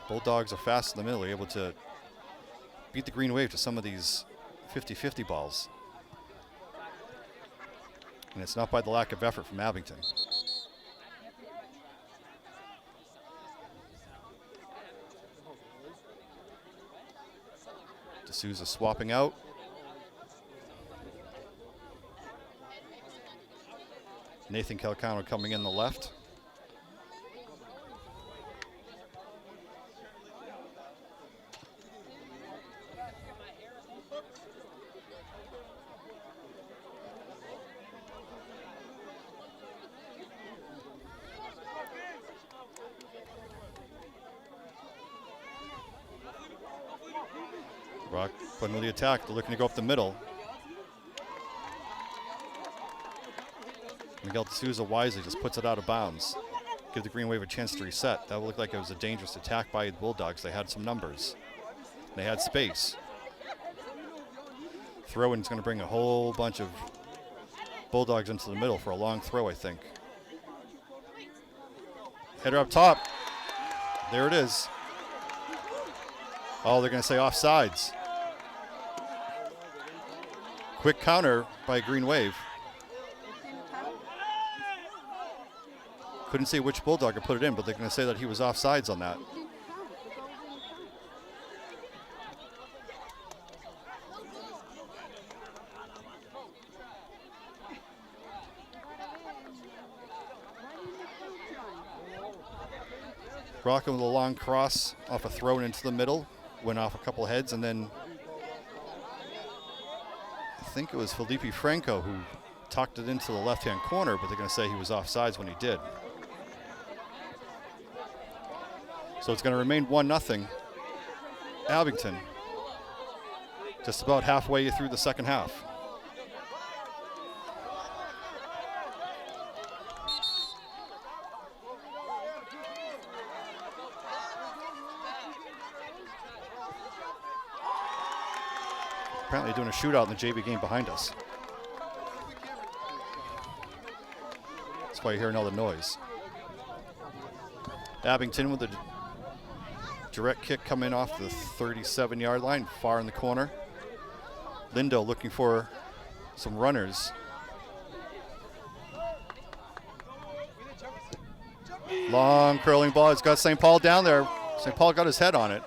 Bulldogs are fast in the middle. They're able to beat the Green Wave to some of these 50-50 balls. And it's not by the lack of effort from Abington. D'Souza swapping out. Nathan Calcano coming in the left. Rock putting with the attack. They're looking to go up the middle. Miguel D'Souza wisely just puts it out of bounds. Give the Green Wave a chance to reset. That looked like it was a dangerous attack by the Bulldogs. They had some numbers. They had space. Throw-in's going to bring a whole bunch of Bulldogs into the middle for a long throw, I think. Header up top. There it is. Oh, they're going to say offsides. Quick counter by Green Wave. Couldn't see which Bulldog had put it in, but they're going to say that he was offsides on that. Rockland with a long cross off a throw into the middle. Went off a couple heads, and then I think it was Felipe Franco who tucked it into the left-hand corner, but they're going to say he was offsides when he did. So it's going to remain 1-0. Abington, just about halfway through the second half. Apparently doing a shootout in the JV game behind us. That's why you're hearing all the noise. Abington with a direct kick coming off the 37-yard line, far in the corner. Lindo looking for some runners. Long curling ball. It's got St. Paul down there. St. Paul got his head on it.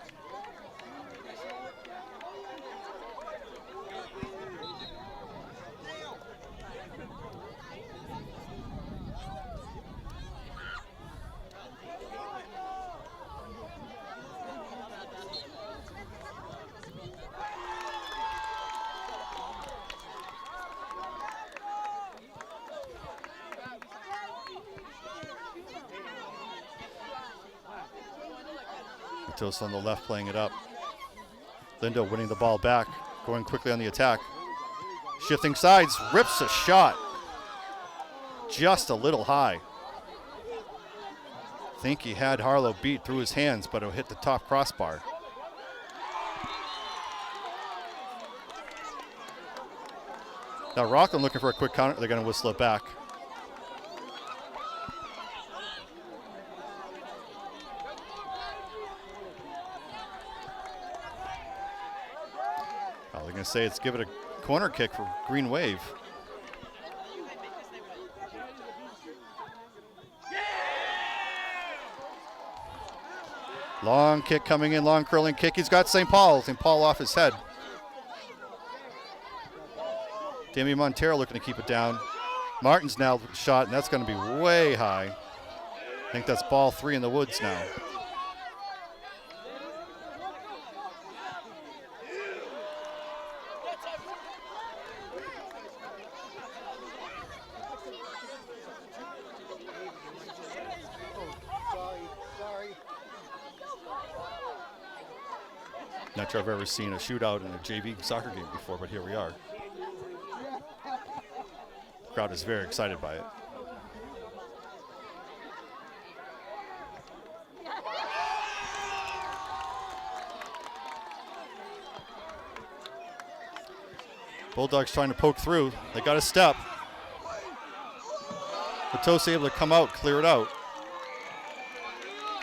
Matos on the left playing it up. Lindo winning the ball back, going quickly on the attack. Shifting sides, rips a shot. Just a little high. Think he had Harlow beat through his hands, but it hit the top crossbar. Now Rockland looking for a quick counter. They're going to whistle it back. They're going to say it's give it a corner kick for Green Wave. Long kick coming in, long curling kick. He's got St. Paul. St. Paul off his head. Damian Montero looking to keep it down. Martin's now shot, and that's going to be way high. I think that's ball 3 in the woods now. Not sure I've ever seen a shootout in a JV soccer game before, but here we are. The crowd is very excited by it. Bulldogs trying to poke through. They got a step. Matos able to come out, clear it out.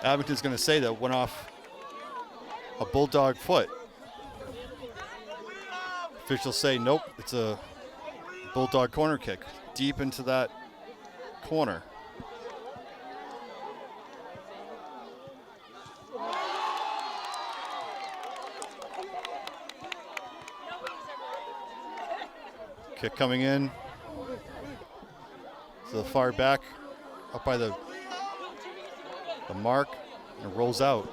Abington's going to say that went off a Bulldog foot. Officials say nope, it's a Bulldog corner kick deep into that corner. Kick coming in to the far back, up by the mark, and rolls out.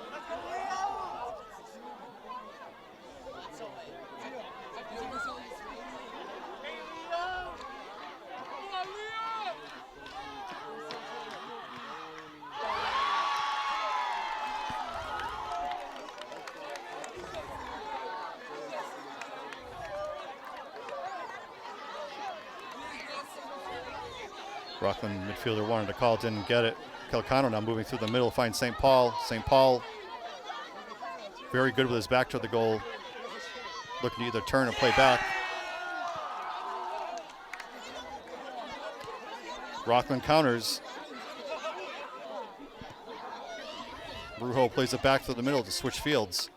Rockland midfielder wanted to call, didn't get it. Calcano now moving through the middle, finds St. Paul. St. Paul very good with his back to the goal, looking to either turn or play back. Rockland counters. Brujo plays it back through the middle to switch fields.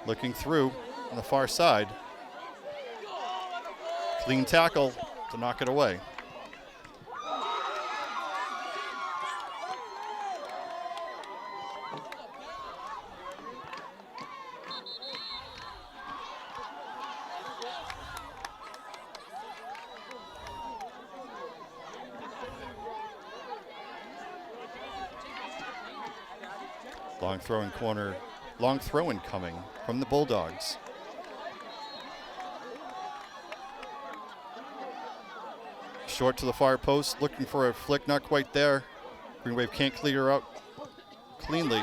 Looking through on the far side. Clean tackle to knock it away. Long throw in coming from the Bulldogs. Short to the far post, looking for a flick, not quite there. Green Wave can't clear out cleanly.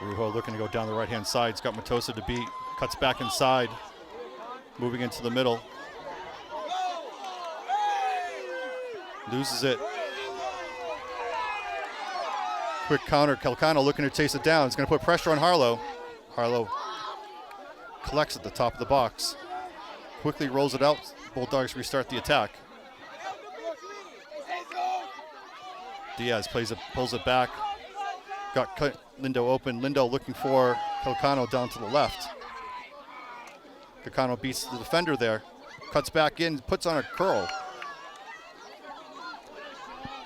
Rujo looking to go down the right-hand side. He's got Matosa to beat. Cuts back inside. Moving into the middle. Loses it. Quick counter. Calcano looking to chase it down. He's going to put pressure on Harlow. Harlow collects at the top of the box. Quickly rolls it out. Bulldogs restart the attack. Diaz pulls it back. Got Lindo open. Lindo looking for Calcano down to the left. Calcano beats the defender there. Cuts back in, puts on a curl.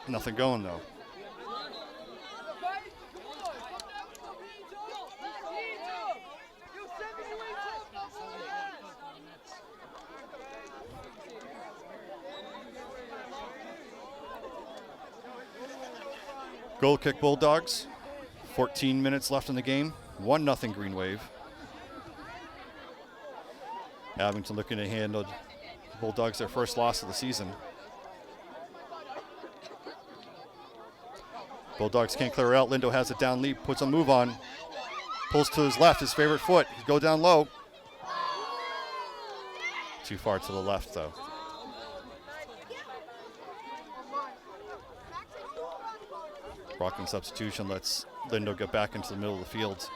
Nothing going though. Goal kick Bulldogs. 14 minutes left in the game. 1-0 Green Wave. Abington looking to hand the Bulldogs their first loss of the season. Bulldogs can't clear out. Lindo has it down leap, puts a move on. Pulls to his left, his favorite foot. He go down low. Too far to the left though. Rockland substitution lets Lindo get back into the middle of the field.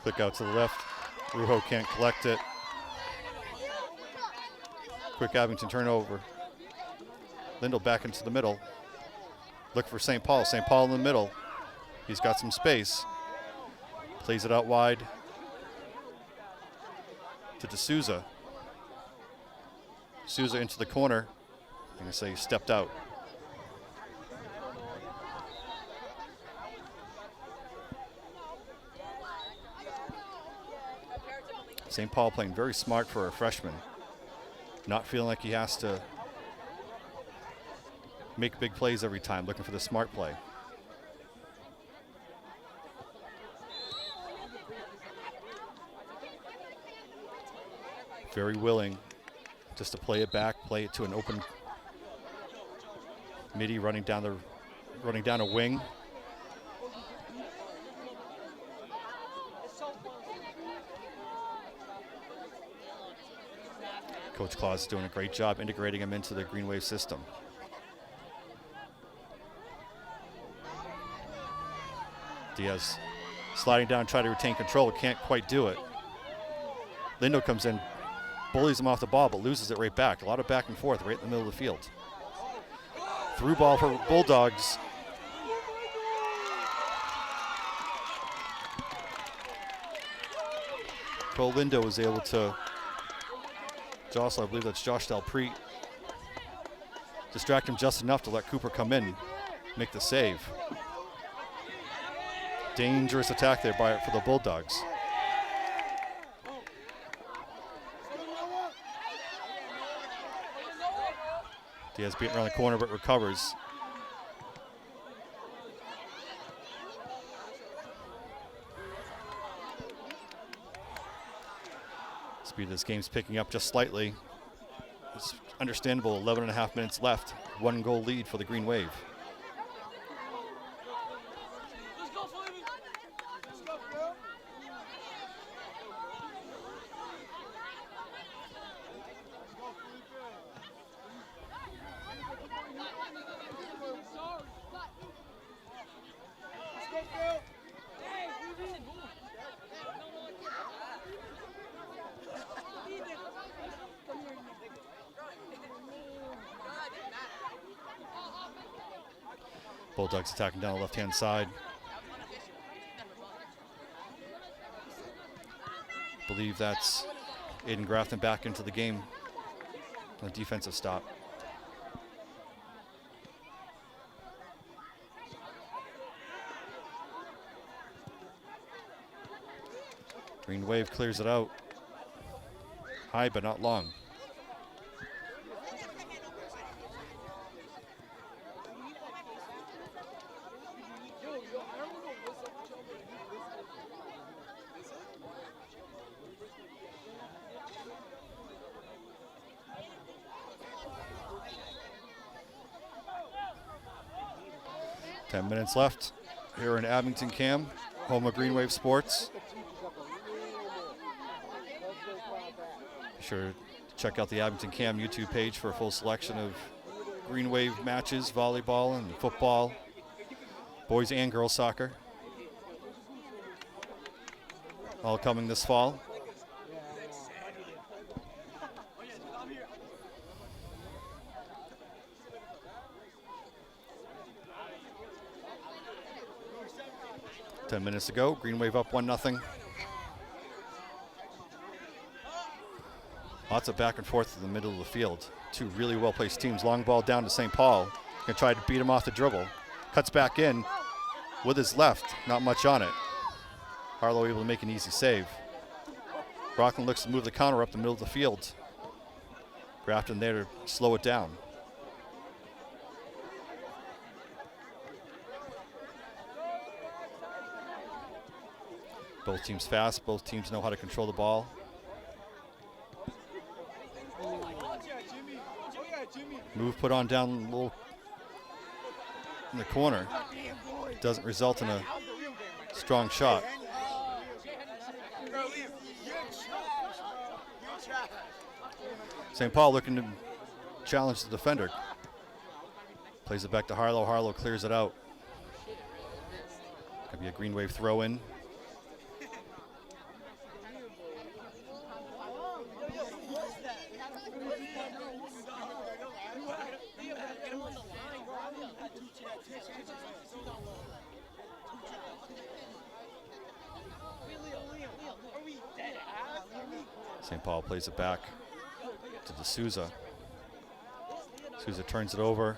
Click out to the left. Rujo can't collect it. Quick Abington turnover. Lindo back into the middle. Look for St. Paul. St. Paul in the middle. He's got some space. Plays it out wide to D'Souza. D'Souza into the corner. I'm going to say he stepped out. St. Paul playing very smart for a freshman. Not feeling like he has to make big plays every time, looking for the smart play. Very willing just to play it back, play it to an Midi running down a wing. Coach Claus is doing a great job integrating him into the Green Wave system. Diaz sliding down, trying to retain control, can't quite do it. Lindo comes in, bullies him off the ball, but loses it right back. A lot of back and forth right in the middle of the field. Through ball for Bulldogs. Cole Lindo was able to jostle, I believe that's Josh Delpreet, distract him just enough to let Cooper come in, make the save. Dangerous attack there for the Bulldogs. Diaz beating around the corner but recovers. Speed of this game's picking up just slightly. It's understandable, 11 and a half minutes left. 1 goal lead for the Green Wave. Bulldogs attacking down the left-hand side. Believe that's Aiden Grafton back into the game on a defensive stop. Green Wave clears it out. High but not long. Minutes left here in Abington Cam, home of Green Wave Sports. Be sure to check out the Abington Cam YouTube page for a full selection of Green Wave matches, volleyball and football, boys and girls soccer. All coming this fall. Ten minutes to go. Green Wave up 1-0. Lots of back and forth in the middle of the field. Two really well-placed teams. Long ball down to St. Paul. Gonna try to beat him off the dribble. Cuts back in with his left. Not much on it. Harlow able to make an easy save. Rockland looks to move the counter up the middle of the field. Grafton there to slow it down. Both teams fast, both teams know how to control the ball. Move put on down a little in the corner. Doesn't result in a strong shot. St. Paul looking to challenge the defender. Plays it back to Harlow. Harlow clears it out. Could be a Green Wave throw in. St. Paul plays it back to D'Souza. D'Souza turns it over.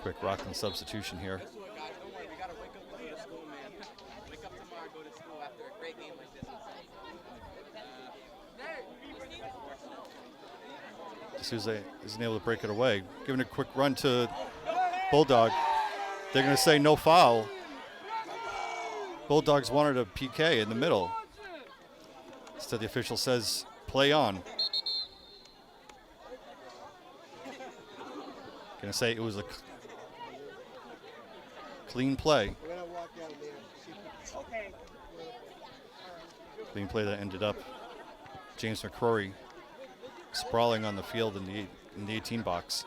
Quick Rockland substitution here. D'Souza isn't able to break it away. Giving a quick run to Bulldog. They're going to say no foul. Bulldogs wanted a PK in the middle. Instead, the official says play on. Going to say it was a clean play. Clean play that ended up James McCrory sprawling on the field in the 18 box.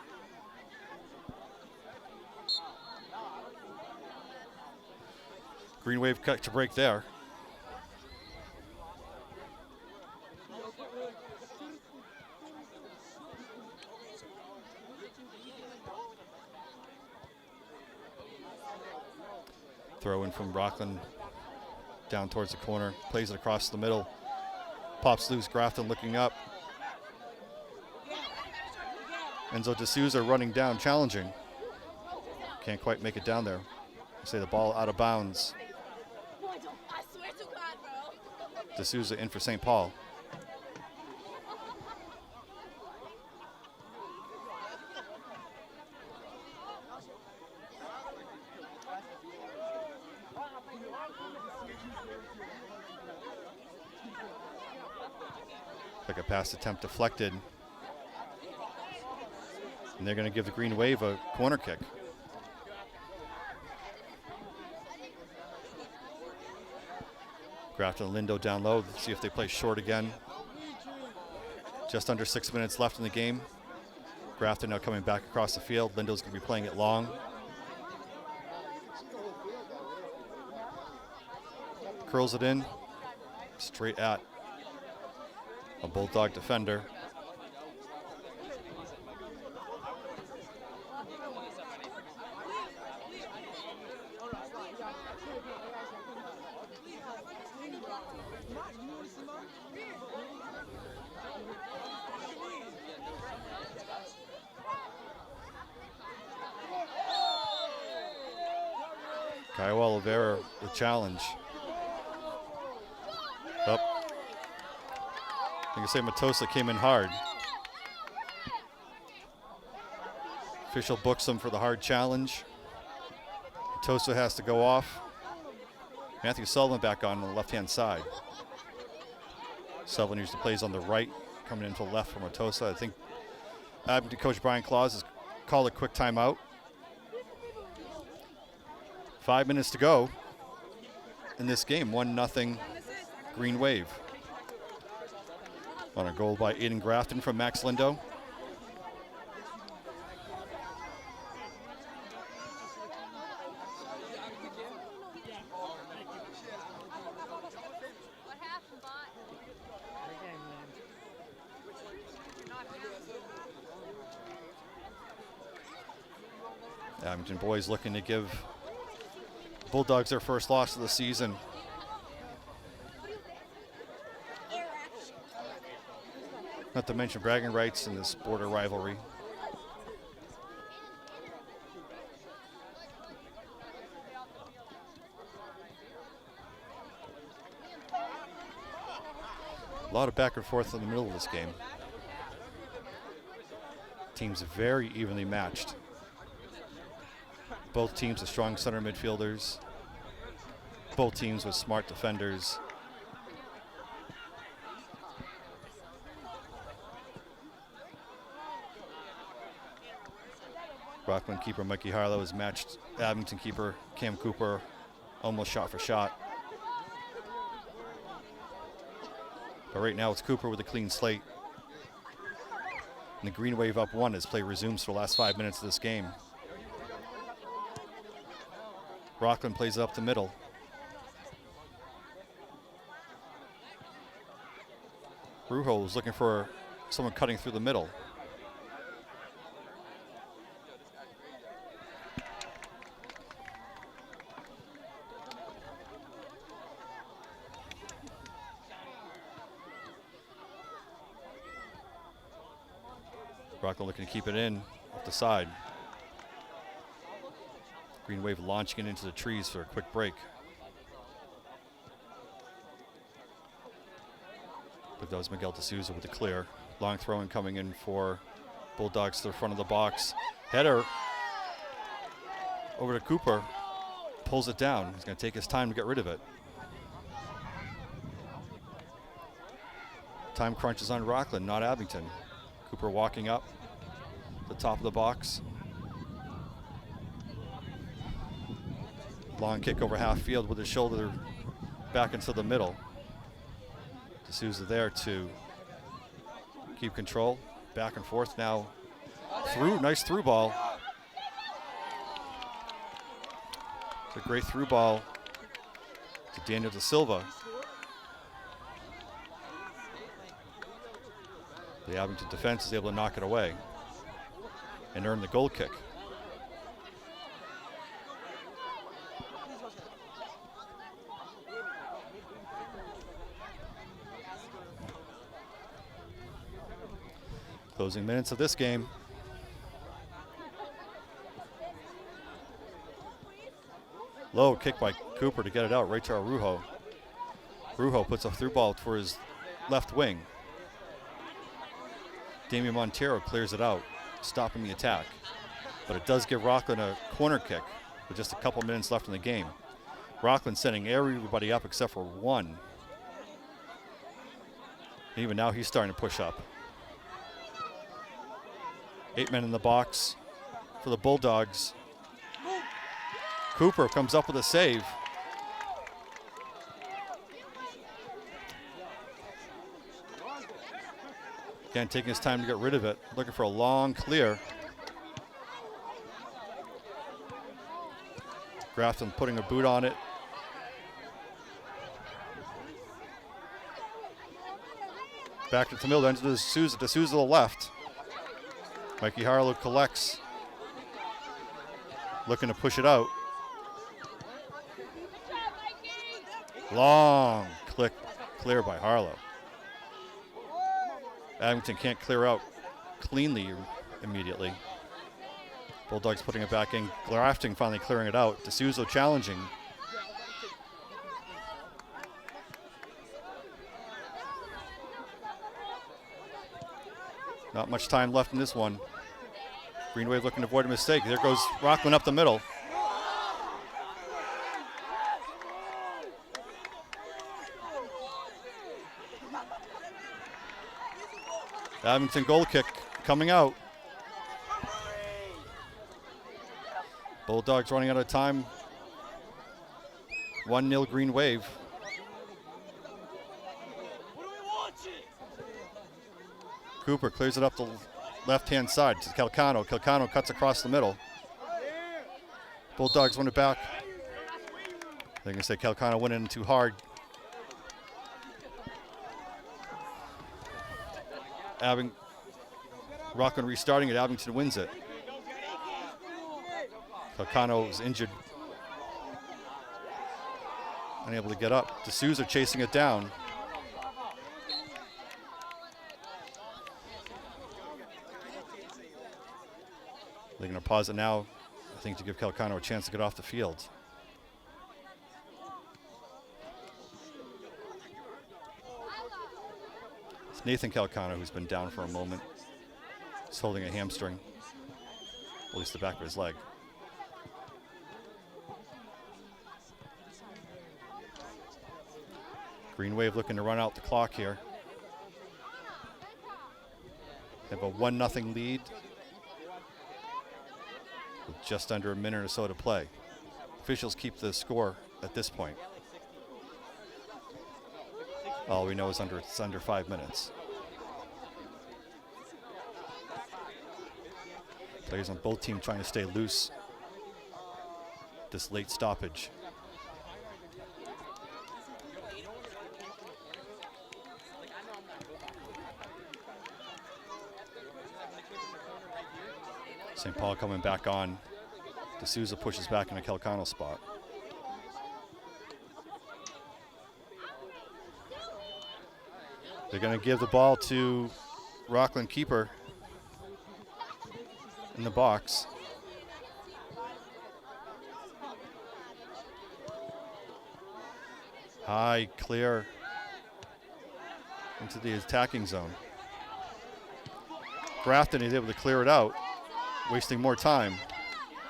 Green Wave cut to break there. Throw in from Rockland down towards the corner, plays it across the middle, pops loose. Grafton looking up. Enzo D'Souza running down, challenging. Can't quite make it down there. Say the ball out of bounds. D'Souza in for St. Paul. Like a pass attempt deflected. And they're going to give the Green Wave a corner kick. Grafton and Lindo down low. Let's see if they play short again. Just under 6 minutes left in the game. Grafton now coming back across the field. Lindo's going to be playing it long. Curls it in. Straight at a Bulldog defender. Kyle Oliveira with challenge. Up. I can say Matosa came in hard. Official books him for the hard challenge. Matosa has to go off. Matthew Sullivan back on the left-hand side. Sullivan usually plays on the right, coming into the left for Matosa. I think Abington coach Brian Claus has called a quick timeout. 5 minutes to go in this game. 1-0 Green Wave. On a goal by Aiden Grafton from Max Lindo. Abington boys looking to give Bulldogs their first loss of the season. Not to mention bragging rights in this border rivalry. A lot of back and forth in the middle of this game. Teams very evenly matched. Both teams with strong center midfielders. Both teams with smart defenders. Rockland keeper Mikey Harlow has matched Abington keeper Cam Cooper almost shot for shot. But right now it's Cooper with a clean slate. And the Green Wave up 1 as play resumes for the last 5 minutes of this game. Rockland plays it up the middle. Rujo is looking for someone cutting through the middle. Rockland looking to keep it in up the side. Green Wave launching it into the trees for a quick break. But that was Miguel D'Souza with the clear. Long throwing coming in for Bulldogs to the front of the box. Header. over to Cooper. Pulls it down. He's going to take his time to get rid of it. Time crunch is on Rockland, not Abington. Cooper walking up the top of the box. Long kick over half field with his shoulder back into the middle. D'Souza there to keep control. Back and forth now. Through, nice through ball. It's a great through ball to Daniel Da Silva. The Abington defense is able to knock it away and earn the goal kick. Closing minutes of this game. Low kick by Cooper to get it out right to Araujo. Araujo puts a through ball for his left wing. Damian Montero clears it out, stopping the attack. But it does give Rockland a corner kick with just a couple minutes left in the game. Rockland sending everybody up except for one. And even now he's starting to push up. 8 men in the box for the Bulldogs. Cooper comes up with a save. Again, taking his time to get rid of it. Looking for a long clear. Grafton putting a boot on it. Back to Tamil, ends to D'Souza. D'Souza to the left. Mikey Harlow collects. Looking to push it out. Long clear by Harlow. Abington can't clear out cleanly immediately. Bulldogs putting it back in. Grafting finally clearing it out. D'Souza challenging. Not much time left in this one. Green Wave looking to avoid a mistake. There goes Rockland up the middle. Abington goal kick coming out. Bulldogs running out of time. 1-0 Green Wave. Cooper clears it up the left-hand side to Calcano. Calcano cuts across the middle. Bulldogs win it back. They're going to say Calcano went in too hard. Rockland restarting it. Abington wins it. Calcano is injured. Unable to get up. D'Souza chasing it down. They're going to pause it now, I think, to give Calcano a chance to get off the field. It's Nathan Calcano who's been down for a moment. He's holding a hamstring, at least the back of his leg. Green Wave looking to run out the clock here. They have a 1-0 lead with just under a minute or so to play. Officials keep the score at this point. All we know is it's under 5 minutes. Players on both teams trying to stay loose this late stoppage. St. Paul coming back on. D'Souza pushes back in a Calcano spot. They're going to give the ball to Rockland keeper in the box. High, clear into the attacking zone. Grafton is able to clear it out, wasting more time.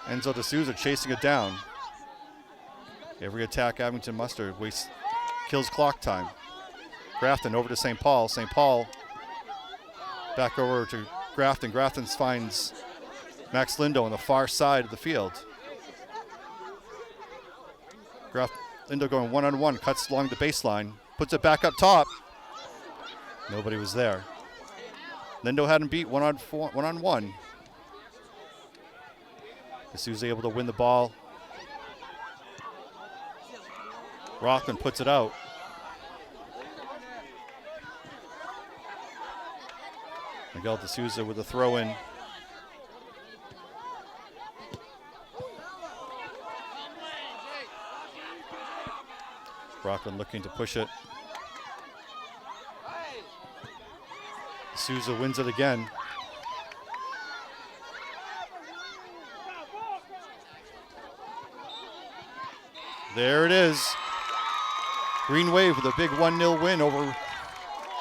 Enzo D'Souza chasing it down. Every attack Abington muster kills clock time. Grafton over to St. Paul. St. Paul back over to Grafton. Grafton finds Max Lindo on the far side of the field. Lindo going one-on-one, cuts along the baseline, puts it back up top. Nobody was there. Lindo had him beat one-on-one. D'Souza able to win the ball. Rockland puts it out. Miguel D'Souza with a throw-in. Rockland looking to push it. D'Souza wins it again. There it is. Green Wave with a big 1-0 win over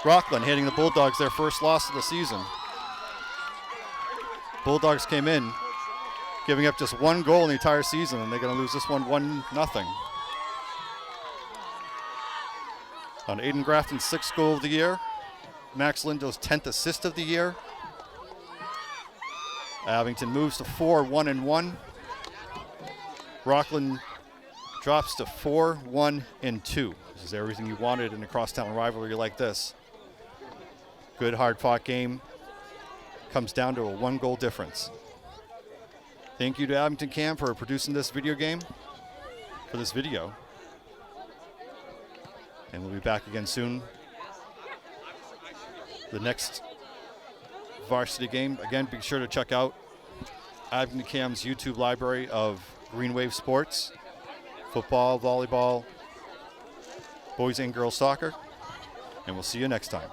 Rockland, handing the Bulldogs their first loss of the season. Bulldogs came in, giving up just 1 goal in the entire season, and they're going to lose this one 1-0. On Aiden Grafton's 6th goal of the year, Max Lindo's 10th assist of the year. Abington moves to 4-1-1. Rockland drops to 4-1-2. This is everything you wanted in a crosstown rivalry like this. Good hard-fought game. Comes down to a 1-goal difference. Thank you to Abington Cam for producing this video game, for this video. And we'll be back again soon. The next varsity game. Again, be sure to check out Abington Cam's YouTube library of Green Wave sports. Football, volleyball, boys and girls soccer. And we'll see you next time.